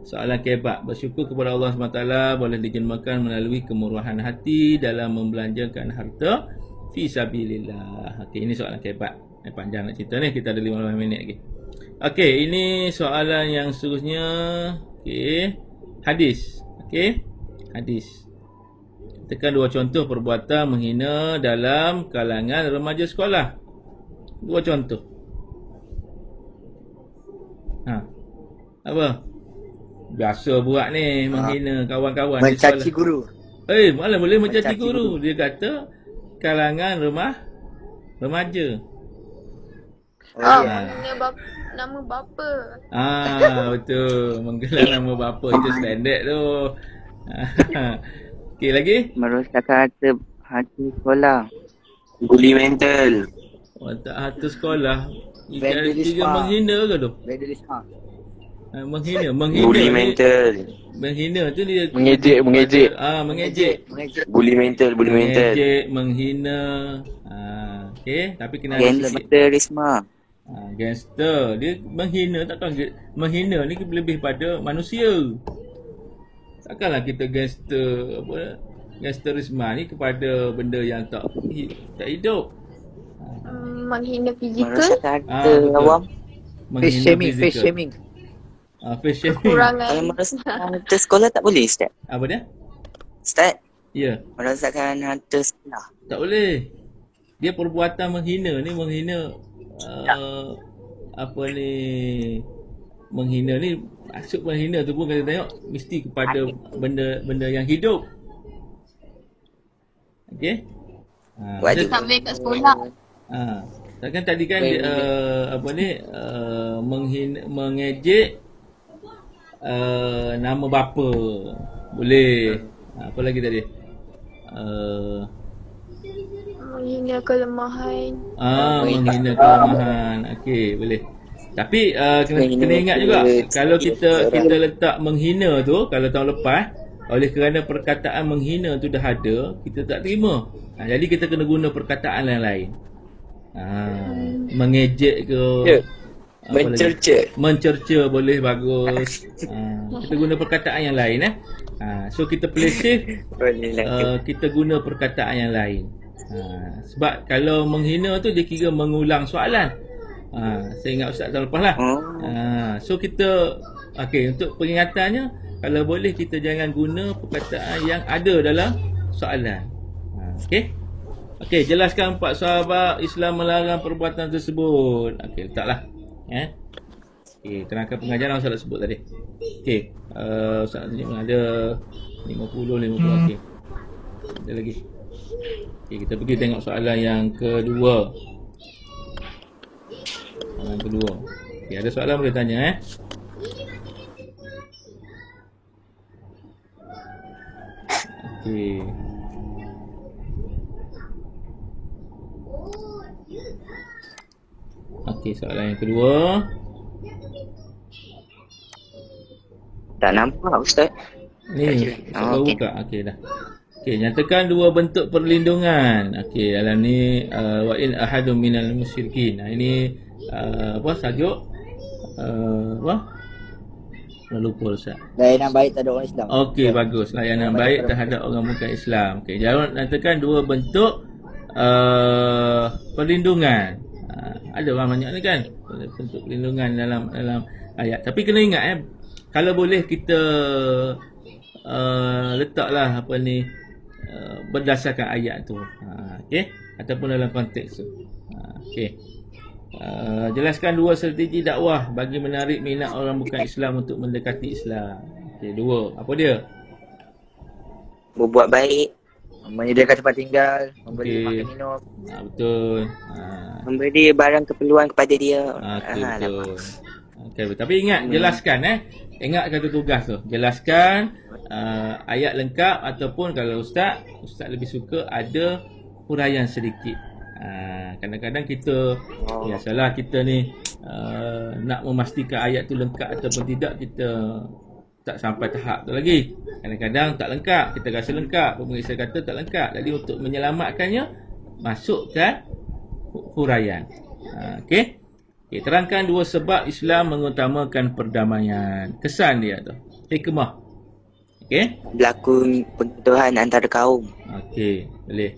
Soalan kebat. Bersyukur kepada Allah SWT boleh dijemakan melalui kemurahan hati dalam membelanjakan harta fi sabilillah. Okey, ini soalan kebat. Panjang nak cerita ni, kita ada 15 minit lagi. Okey, ini soalan yang seterusnya. Okey, hadis. Okey, hadis. Tekan 2 contoh perbuatan menghina dalam kalangan remaja sekolah. 2 contoh. Apa? Biasa buat ni, menghina kawan-kawan di sekolah. Mencaci guru. Malah boleh mencaci guru. Dia kata kalangan remaja. Mengenal nama bapa. Betul. Menggelar nama bapa itu standard tu. Okey, lagi? Merosakkan hati sekolah. Bully mental. Watak harta sekolah. Vandalisme. Dia menghina ke tu? Vandalisme. Menghina Bully ni, mental. menghina tu dia Mengejek. mengejek. Bully mental. Mengejek, menghina. Okey, tapi kena ada Gangster sikit. mata Risma. Gangster, dia menghina, takkan menghina ni lebih pada manusia. Takkanlah kita gangster apa, gangsterisme ni kepada benda yang tak hidup. Menghina fizikal. Merosakkan Betul. harta awam. Menghina Face shaming. face shaming. Kekurangan. Kalau merosakkan harta sekolah tak boleh, Ustaz? Apa dia? Ustaz, Ya, merosakkan harta sekolah. tak boleh. Dia perbuatan menghina ni, menghina apa ni, menghina ni, maksud menghina tu pun kita tengok mesti kepada benda yang hidup. Okey? Waduh. Sampai kat sekolah. Takkan tadi kan dia, apa ni, mengejek nama bapa. Boleh. Apa lagi tadi? Menghina kelemahan. Menghina kelemahan. Okey, boleh. Tapi kena ingat juga, kalau kita letak menghina tu, kalau tahun lepas, oleh kerana perkataan menghina tu dah ada, kita tak terima. Jadi kita kena guna perkataan yang lain. Mengejek ke, mencerca boleh, bagus. Kita guna perkataan yang lain. So kita play safe, kita guna perkataan yang lain. Sebab kalau menghina tu dia kira mengulang soalan. Saya ingat Ustaz tahun lepas lah. So kita, untuk peringatannya, kalau boleh kita jangan guna perkataan yang ada dalam soalan. Okey, jelaskan 4 sahabat Islam melarang perbuatan tersebut. Okey, letaklah. Terangkan pengajaran Ustaz sebut tadi. Okey, Ustaz ni ada 50. Okey. Ada lagi. Okey, kita pergi tengok soalan yang kedua. Okey, ada soalan boleh tanya Okey. Okey, soalan yang kedua. Tak nampak, Ustaz. Ni, Ustaz baru buka. Okey dah. Okey, nyatakan 2 bentuk perlindungan. Okey, dalam ni wa in ahadun minal musyrikin. Ini apa sajuk? Apa? Lupa Ustaz. Layanan baik terhadap orang Islam. Okey, bagus. Layanan baik terhadap orang bukan Islam. Okey, jawab nyatakan 2 bentuk perlindungan. Ada orang banyak ni kan, bentuk perlindungan dalam ayat. Tapi kena ingat kalau boleh kita letaklah apa ni, berdasarkan ayat tu. Okey, ataupun dalam konteks tu. Okey. Jelaskan 2 strategi dakwah bagi menarik minat orang bukan Islam untuk mendekati Islam. Okey, 2. Apa dia? Berbuat baik, menyediakan tempat tinggal, memberi makan minum. Betul. Memberi barang keperluan kepada dia. Betul. Okey, tapi ingat, jelaskan ingat kata tugas tu. Jelaskan ayat lengkap, ataupun kalau Ustaz lebih suka ada huraian sedikit. Kadang-kadang kita biasalah kita ni nak memastikan ayat tu lengkap ataupun tidak, kita tak sampai tahap tu lagi. Kadang-kadang tak lengkap, kita rasa lengkap, pemeriksa kata tak lengkap. Jadi untuk menyelamatkannya, masukkan huraian. Okey. Terangkan 2 sebab Islam mengutamakan perdamaian. Kesan dia tu, hikmah. Okey. Berlaku pertuhan antara kaum. Okey, boleh.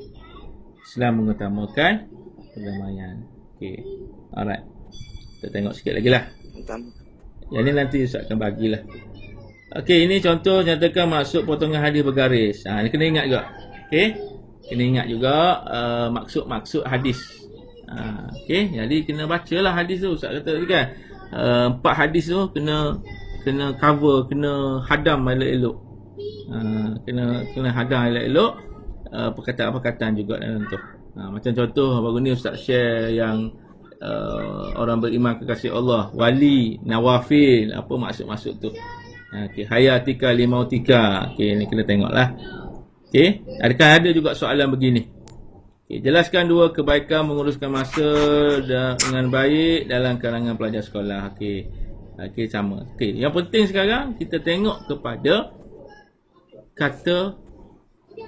Islam mengutamakan perdamaian. Okey. Alright. Kita tengok sikit lagi lah. Yang ni nanti Ustaz akan bagilah. Okey, ini contoh nyatakan maksud potongan hadis bergaris. Ni kena ingat juga. Okey. Kena ingat juga maksud hadis. Okey, jadi kena bacalah hadis tu. Ustaz kata tadi kan, 4 hadis tu kena cover, kena hadam elok-elok. Kena hadam elok-elok perkataan-perkataan juga dalam tu. Macam contoh baru ni Ustaz share yang orang beriman kekasih Allah, wali, nawafil, apa maksud-maksud tu. Okey, hayatika limautika. Okey, ni kena tengoklah. Okey, adakah ada juga soalan begini? Okey, jelaskan 2 kebaikan menguruskan masa dengan baik dalam kalangan pelajar sekolah. Okey. Okey, sama. Okey, yang penting sekarang kita tengok kepada kata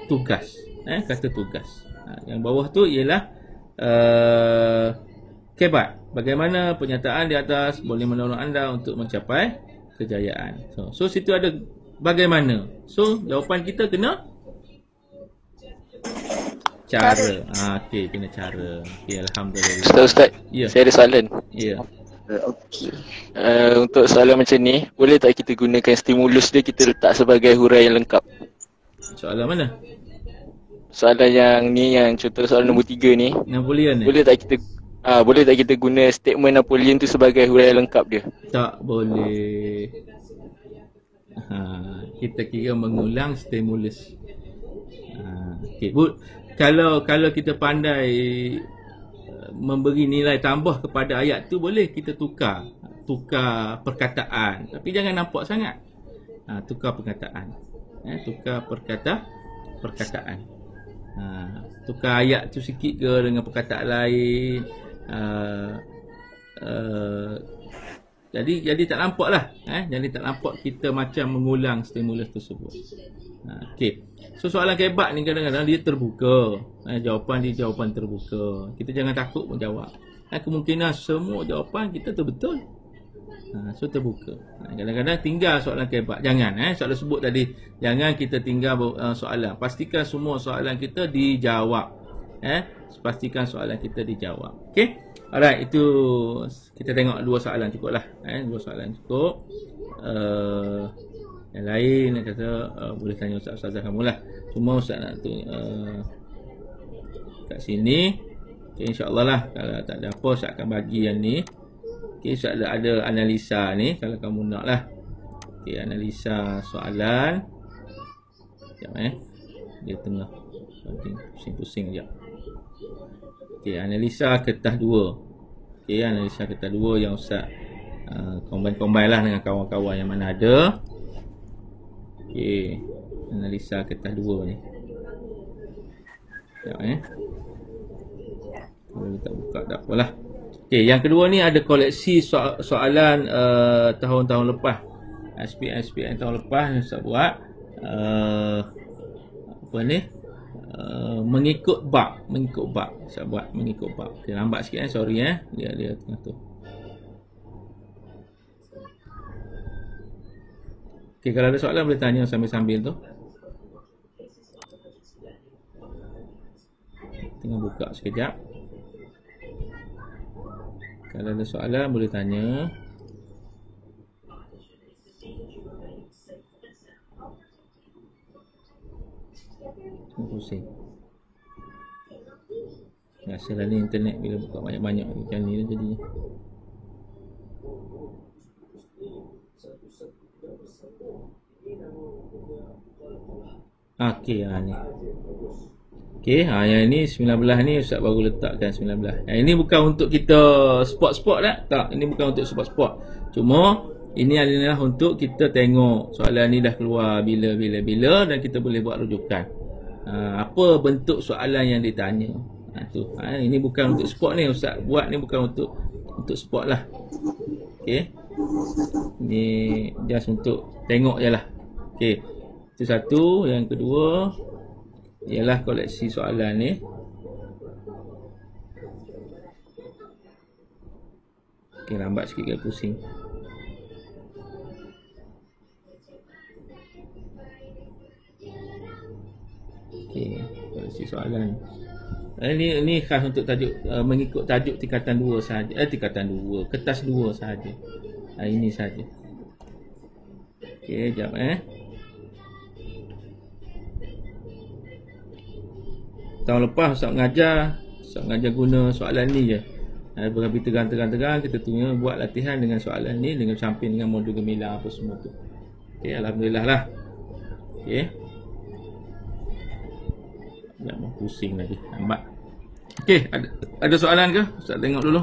tugas. Kata tugas. Yang bawah tu ialah kebat. Bagaimana penyataan di atas boleh menolong anda untuk mencapai kejayaan. So situ ada bagaimana. So jawapan kita kena cara. Okey, kena cara. Okey, alhamdulillah. Ustaz, Ya. saya ada soalan. Ya. Okey. Untuk soalan macam ni, boleh tak kita gunakan stimulus dia kita letak sebagai huraian lengkap? Soalan mana? Soalan yang ni, yang contoh soalan nombor 3 ni, Napoleon ni? boleh tak kita guna statement Napoleon tu sebagai huraian lengkap dia? Tak boleh. Kita kira mengulang stimulus. Okay. Kalau kita pandai memberi nilai tambah kepada ayat tu, boleh kita tukar perkataan, tapi jangan nampak sangat. Tukar perkataan. Tukar perkataan. Tukar ayat tu sikit ke dengan perkataan lain. Jadi tak nampak lah. Jadi tak nampak kita macam mengulang stimulus tersebut. Okey. So soalan kebat ni kadang-kadang dia terbuka. Jawapan dia jawapan terbuka. Kita jangan takut menjawab. Kemungkinan semua jawapan kita tu betul. So terbuka. Kadang-kadang tinggal soalan kebat. Jangan. Soalan sebut tadi, jangan kita tinggal soalan. Pastikan semua soalan kita dijawab. Pastikan soalan kita dijawab. Okey. Alright, itu kita tengok 2 soalan cukup lah. 2 soalan cukup. Yang lain yang kata boleh tanya Ustaz-Ustazah kamu lah. Cuma Ustaz nak tu kat sini. Okay, InsyaAllah lah. Kalau tak ada apa, Ustaz akan bagi yang ni. Okay, Ustaz ada analisa ni kalau kamu nak lah. Okay, analisa soalan. Sekejap dia tengah pusing-pusing sekejap. Okay, analisa kertas 2. Okay, analisa kertas 2 yang Ustaz combine lah dengan kawan-kawan yang mana ada. Okay, analisa kertas 2 ni. Sekejap kalau tak buka tak apalah. Okay, yang kedua ni ada koleksi soalan tahun-tahun lepas. SPM tahun lepas yang Ustaz buat. Apa ni? Mengikut bab. Ustaz buat mengikut bab. Okay, lambat sikit sorry dia tengah tu. Okay, kalau ada soalan boleh tanya sambil-sambil tu. Tengah buka sekejap. Kalau ada soalan boleh tanya. Pusing. Biasalah ni internet bila buka banyak-banyak macam ni jadinya. Okey, ni. Okey, yang ni 19 ni Ustaz baru letakkan 19. Ini bukan untuk kita sport-sport tak? Ini bukan untuk sport-sport. Cuma ini adalah untuk kita tengok soalan ni dah keluar bila dan kita boleh buat rujukan. Apa bentuk soalan yang ditanya. Ini bukan untuk sport ni Ustaz buat ni bukan untuk sport lah. Okey. Ni just untuk tengok je lah. Okey. Itu satu. Yang kedua ialah koleksi soalan ni. Okey, lambat sikit ke pusing. Okey, koleksi soalan. Ini khas untuk tajuk mengikut tajuk tingkatan 2 sahaja. Tingkatan 2, kertas 2 sahaja. Ini sahaja. Okey, jap Tahun lepas Ustaz mengajar guna soalan ni je. Berhabis tegang kita tunggu buat latihan dengan soalan ni dengan samping dengan modul gemilang apa semua tu. Okey, alhamdulillah lah. Okey. Jangan pusing lagi, lambat. Okey, ada soalan ke? Ustaz tengok dulu.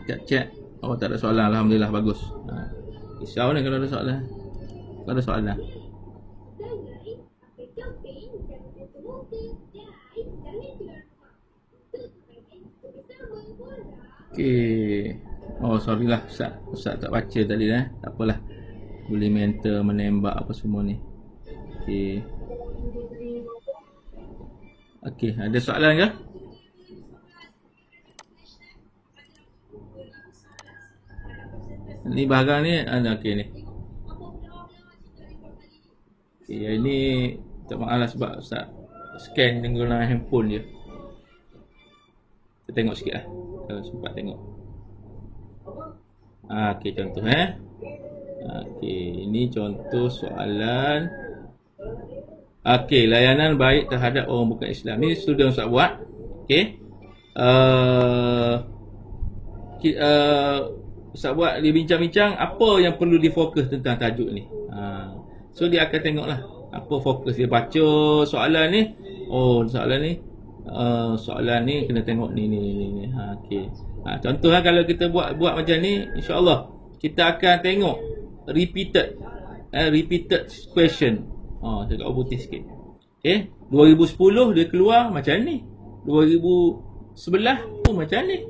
Kita cek. Oh, tak ada soalan, alhamdulillah bagus. Risau ni kalau ada soalan. Kalau ada soalan. Okey. Oh, sorry lah Ustaz tak baca tadi tak apalah. Boleh mental menembak apa semua ni. Okey, ada soalan ke? Ni barang ni ada okey ni. Okey, yang ni tak maaf lah sebab Ustaz scan dengan handphone je. Kita tengok sikit lah kalau sempat tengok. Okey, contoh okey, ini contoh soalan. Okey, layanan baik terhadap orang bukan Islam. Ni student Ustaz buat. Okey. Ustaz buat dia bincang-bincang apa yang perlu difokus tentang tajuk ni. So dia akan tengoklah apa fokus dia baca soalan ni. Oh, soalan ni kena tengok ni. Okey. Contohnya kalau kita buat macam ni, insya-Allah kita akan tengok repeated question. Saya kat putih sikit. Okey, 2010 dia keluar macam ni. 2011 pun macam ni.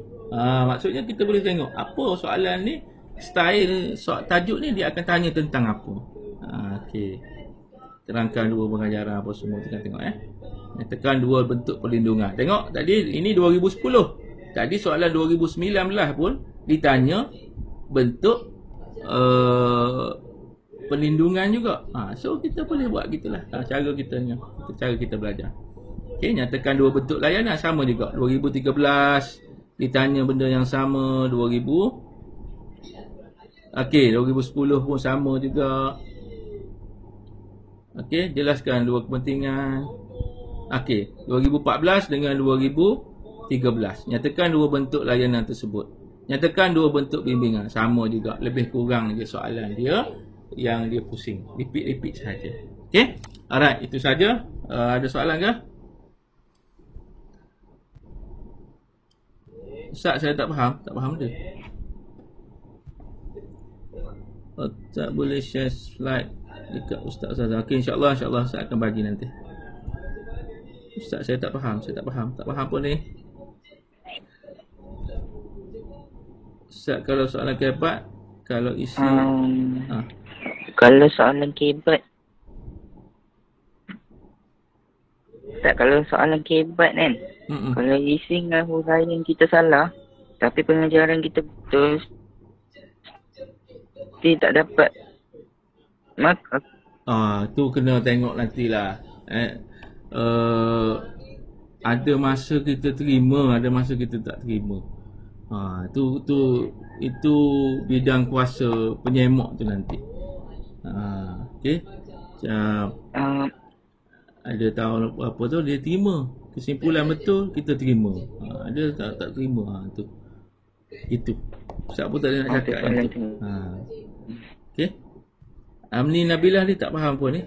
Maksudnya kita boleh tengok apa soalan ni, style tajuk ni dia akan tanya tentang apa. Okey. Terangkan dua pengajaran apa semua kita tengok tekan dua bentuk perlindungan. Tengok tadi ini 2010. Tadi soalan 2019 pun ditanya bentuk perlindungan juga. So kita boleh buat gitulah. Cara kita belajar. Okey, nyatakan dua bentuk layanan sama juga. 2013 ditanya benda yang sama. 2010 pun sama juga. Okey, jelaskan dua kepentingan. Okey, 2014 dengan 2013. Nyatakan dua bentuk layanan tersebut. Nyatakan dua bentuk bimbingan. Sama juga. Lebih kurang je soalan dia yang dia pusing. Repeat saja. Okey? Alright, itu saja. Ada soalan ke? Ustaz, saya tak faham dia. Tak boleh share slide dekat Ustaz. Okey, insya-Allah Ustaz akan bagi nanti. Ustaz, saya tak faham. Tak faham pun ni. Ustaz, kalau soalan kebat, kalau isi kalau soalan kebat tak, kalau soalan kebat kan, kalau isi dengan huraian kita salah tapi pengajaran kita betul, dia tak dapat maka tu kena tengok nantilah. Ada masa kita terima, ada masa kita tak terima. Itu bidang kuasa penyemak tu nanti. Okey. Ada tahun apa tu dia terima kesimpulan betul, kita terima. Ada tak terima. Tu itu Ustaz pun tak ada nak cakap yang tu. Okey. Amni Nabilah ni tak faham pun ni.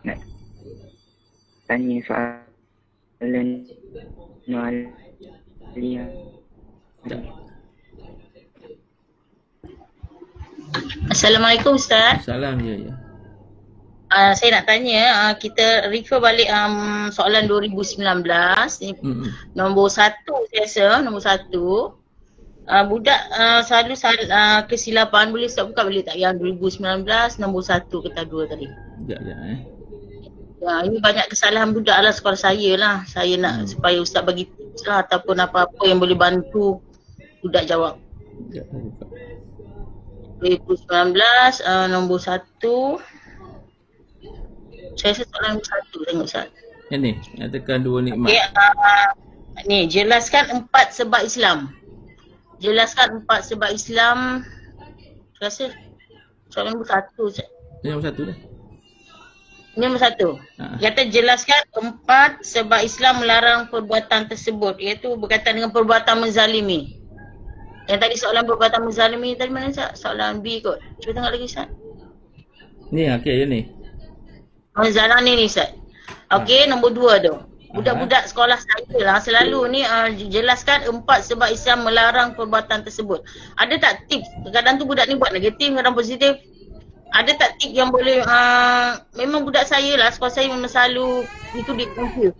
Nak tanya soalan Noalia. Assalamualaikum Ustaz. Salam ya. Saya nak tanya, kita refer balik soalan 2019 nombor 1 saya rasa, nombor 1. Budak selalu kesilapan, boleh Ustaz buka balik tak yang 2019 nombor 1 kata 2 tadi. Sekejap Ya, ini banyak kesalahan budak lah sekolah saya lah. Saya nak supaya Ustaz bagi tips lah ataupun apa-apa yang boleh bantu budak jawab. 2019 nombor 1. Saya rasa soalan nombor 1 tengok Ustaz. Yang ni, nyatakan dua nikmat. Okay, ni jelaskan 4 sebab Islam. Jelaskan 4 sebab Islam. Saya rasa soalan nombor 1 Ustaz. Ini nombor 1 dah. Ini nombor 1. Kata jelaskan 4 sebab Islam melarang perbuatan tersebut, iaitu berkaitan dengan perbuatan menzalimi. Yang tadi soalan perbuatan menzalimi tadi mana Ustaz? Soalan B kot. Cuba tengok lagi Ustaz. Ni okey yang ni. Menzalimi ni Ustaz. Okey, nombor 2 tu. Budak-budak sekolah saya lah selalu ni jelaskan 4 sebab Islam melarang perbuatan tersebut. Ada tak tips? Kadang tu budak ni buat negatif, kadang positif. Ada tak tips yang boleh memang budak saya lah, sekolah saya memang selalu itu dia confuse.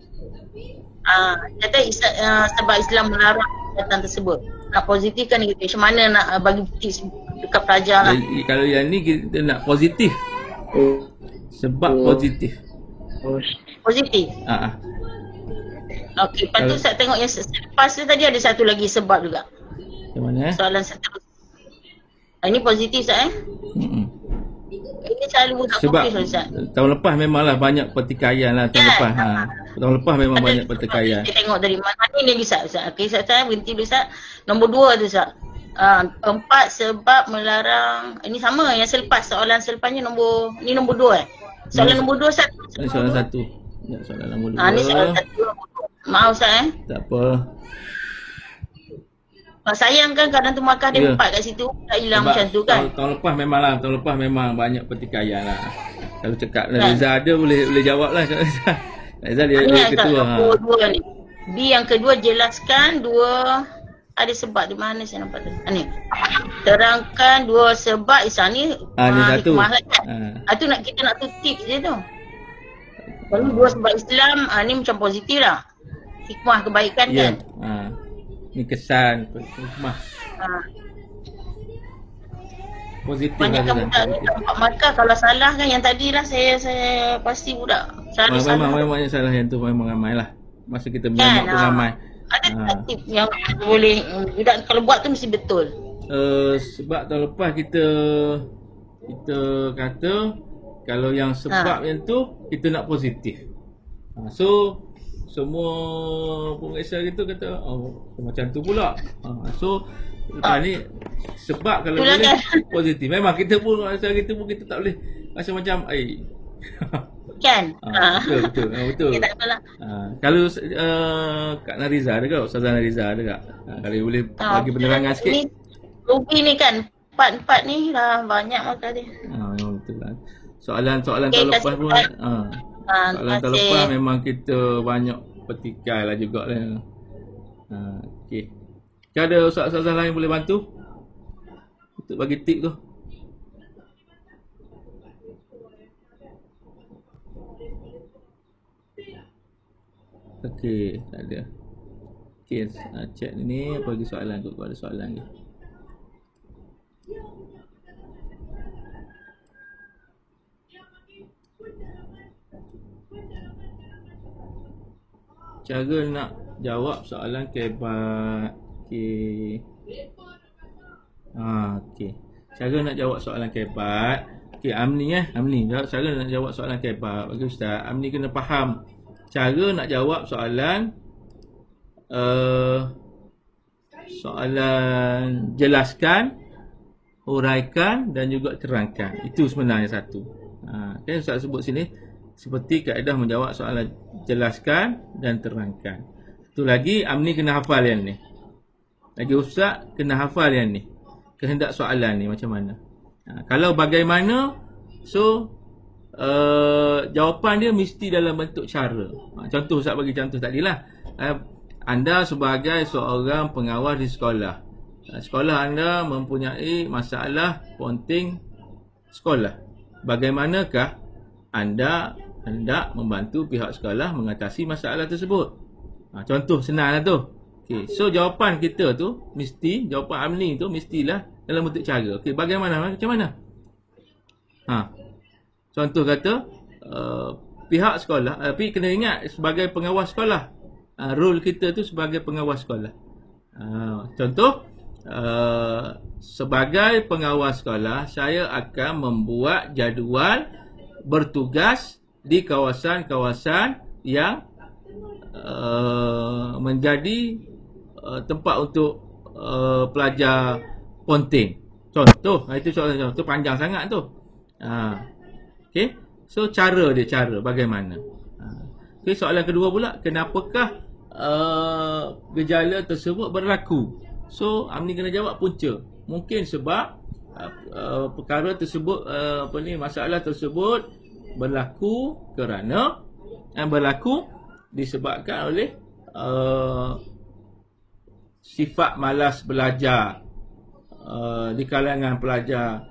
Kata sebab Islam melarang perbuatan tersebut. Nak positifkan negatif. Macam mana nak bagi tips dekat pelajar lah. Kalau yang ni kita nak positif. Sebab positif. Positif? Okey, lepas tu saya tengok yang selepas tu tadi ada satu lagi sebab juga. Yang mana soalan seterusnya. Ini positif Ustaz Ini selalu tak sebab fokus Ustaz. Tahun lepas memanglah banyak pertikaian lah tahun lepas. Tahun lepas memang banyak pertikaian. Kita tengok dari mana ni lagi Ustaz. Okey, saya berhenti dulu Ustaz. Nombor 2 tu Ustaz. 4 sebab melarang. Ini sama yang selepas, soalan selepasnya nombor 2 Soalan nombor 2 Ustaz. Ini soalan 1. Ya, soalan nombor 2. Ni soalan 1. Maaf Ustaz Tak apa. Sayang kan kadang tu markah dia 4 kat situ. Tak hilang macam tu kan. Tahun lepas memang banyak pertikaian lah. Kalau cakap Reza ada boleh jawab lah. Reza dia ketua. Nombor 2 ni. B yang kedua, jelaskan 2 ada sebab di mana saya nampak tu. Ni. Terangkan 2 sebab ni. Ni satu. Itu kita nak tu tips dia tu. Kalau 2 sebab Islam ni macam positif lah. Hikmah kebaikan kan. Ni kesan hikmah. Positif banyak lah. Banyak budak nampak markah. Kalau salah kan yang tadi lah saya pasti budak memang salah yang tu memang ramai lah. Masa kita menyamak pun ramai. Ada tip yang boleh budak kalau buat tu mesti betul. Sebab tahun lepas kita kata kalau yang sebab yang tu kita nak positif. So semua pengesah kita kata macam tu pula. So lepas ni sebab kalau boleh positif. Memang kita pun kita tak boleh rasa macam kan. Betul. Kalau Kak Nariza ada ke? Ustazah Nariza ada tak? Kalau boleh bagi penerangan sikit. Rugi ni kan 4 ni dah banyak markah dia. Betul lah. Soalan tahun lepas pun soalan tahun lepas memang kita banyak petikai lah jugalah. Okey. Ada ustaz-ustazah lain boleh bantu untuk bagi tip tu? Okey, tak ada. Okey, chat ni apa lagi soalan tu? Ada soalan lagi. Cara nak jawab soalan kebat. Okey. Okey. Cara nak jawab soalan kebat. Okey, Amni cara nak jawab soalan kebat. Bagi ustaz, Amni kena faham cara nak jawab soalan soalan jelaskan, huraikan dan juga terangkan. Itu sebenarnya satu. Kan ustaz sebut sini seperti kaedah menjawab soalan jelaskan dan terangkan. Itu lagi Amni kena hafal yang ni. Lagi ustaz kena hafal yang ni. Kehendak soalan ni macam mana. Kalau bagaimana, so jawapan dia mesti dalam bentuk cara. Contoh ustaz bagi contoh tadilah. Anda sebagai seorang pengawas di sekolah. Sekolah anda mempunyai masalah ponting sekolah. Bagaimanakah anda hendak membantu pihak sekolah mengatasi masalah tersebut? Contoh senanglah tu. Okay. So jawapan kita tu mesti, jawapan Amni tu mestilah dalam bentuk cara. Okay, bagaimana? Macam mana? Contoh kata pihak sekolah, tapi kena ingat sebagai pengawas sekolah. Role kita tu sebagai pengawas sekolah. Contoh sebagai pengawas sekolah, saya akan membuat jadual bertugas di kawasan-kawasan yang menjadi tempat untuk pelajar ponting. Contoh, itu soalan contoh panjang sangat tu. Okey. So cara bagaimana? Okey, soalan kedua pula, kenapakah gejala tersebut berlaku? So Amni kena jawab punca. Mungkin sebab perkara tersebut masalah tersebut berlaku kerana berlaku disebabkan oleh sifat malas belajar di kalangan pelajar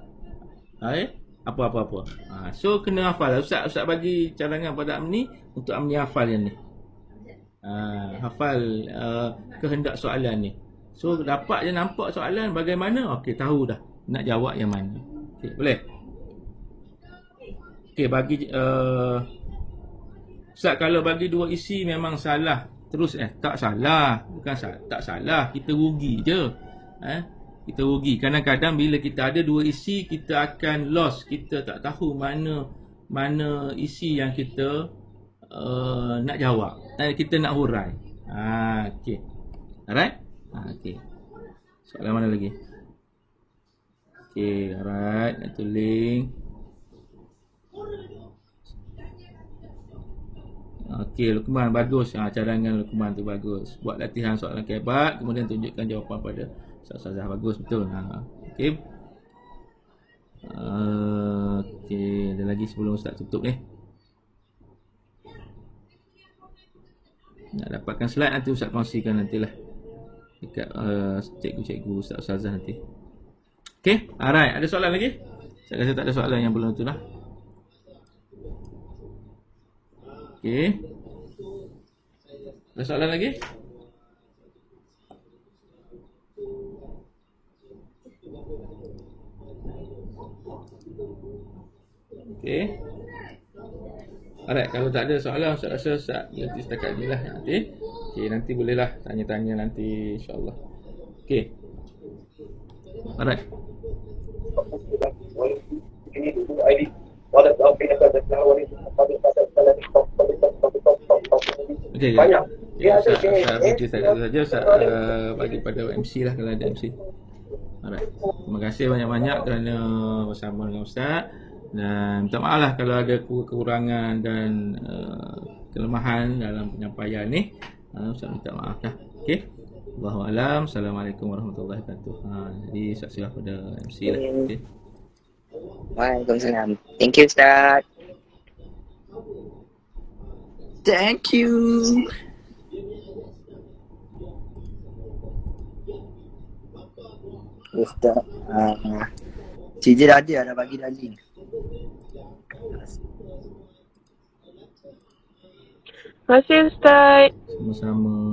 apa-apa. So kena hafal. Ustaz bagi cadangan pada Amni untuk Amni hafal yang ni. Hafal kehendak soalan ni. So dapat je nampak soalan bagaimana, okey tahu dah nak jawab yang mana. Okey, boleh? Okey, bagi Ustaz, kalau bagi dua isi memang salah terus tak salah, bukan tak salah, kita rugi je. Kita rugi. Kadang-kadang bila kita ada dua isi, kita akan lost, kita tak tahu mana isi yang kita nak jawab, kita nak hurai. Okey. Alright? Okey. Soalan mana lagi? Okey, alright, nak tuling. Okey, Luqman bagus. Cadangan Luqman tu bagus. Buat latihan soalan kebat, kemudian tunjukkan jawapan pada Ustazah. Bagus betul. Okey. Okey, ada lagi sebelum Ustaz tutup ni. Nak dapatkan slide nanti Ustaz kongsikan nantilah dekat cikgu-cikgu Ustazah nanti. Okey, alright. Ada soalan lagi? Saya rasa tak ada soalan yang belum tu lah. Okey. Ada soalan lagi? Okey. Alright, kalau tak ada soalan, saya rasa Ustaz nanti setakat ni lah nanti. Okey, nanti bolehlah tanya-tanya nanti insya-Allah. Okey. Alright. Ini dulu ID. Wala taufina saja wali pada okey. Banyak. Ya, saja Ustaz bagi pada MC lah kalau ada MC. Alright. Terima kasih banyak-banyak kerana bersama dengan Ustaz. Dan minta maaf lah kalau ada kekurangan dan kelemahan dalam penyampaian ni. Ustaz minta maaf lah. Okey. Wallahualam. Assalamualaikum warahmatullahi wabarakatuh. Jadi saksilah pada MC lah. Okey. Waalaikumsalam. Thank you, Ustaz. Thank you. Ustaz, CJ dah ada bagi dah link. Terima kasih, Ustaz. Sama-sama.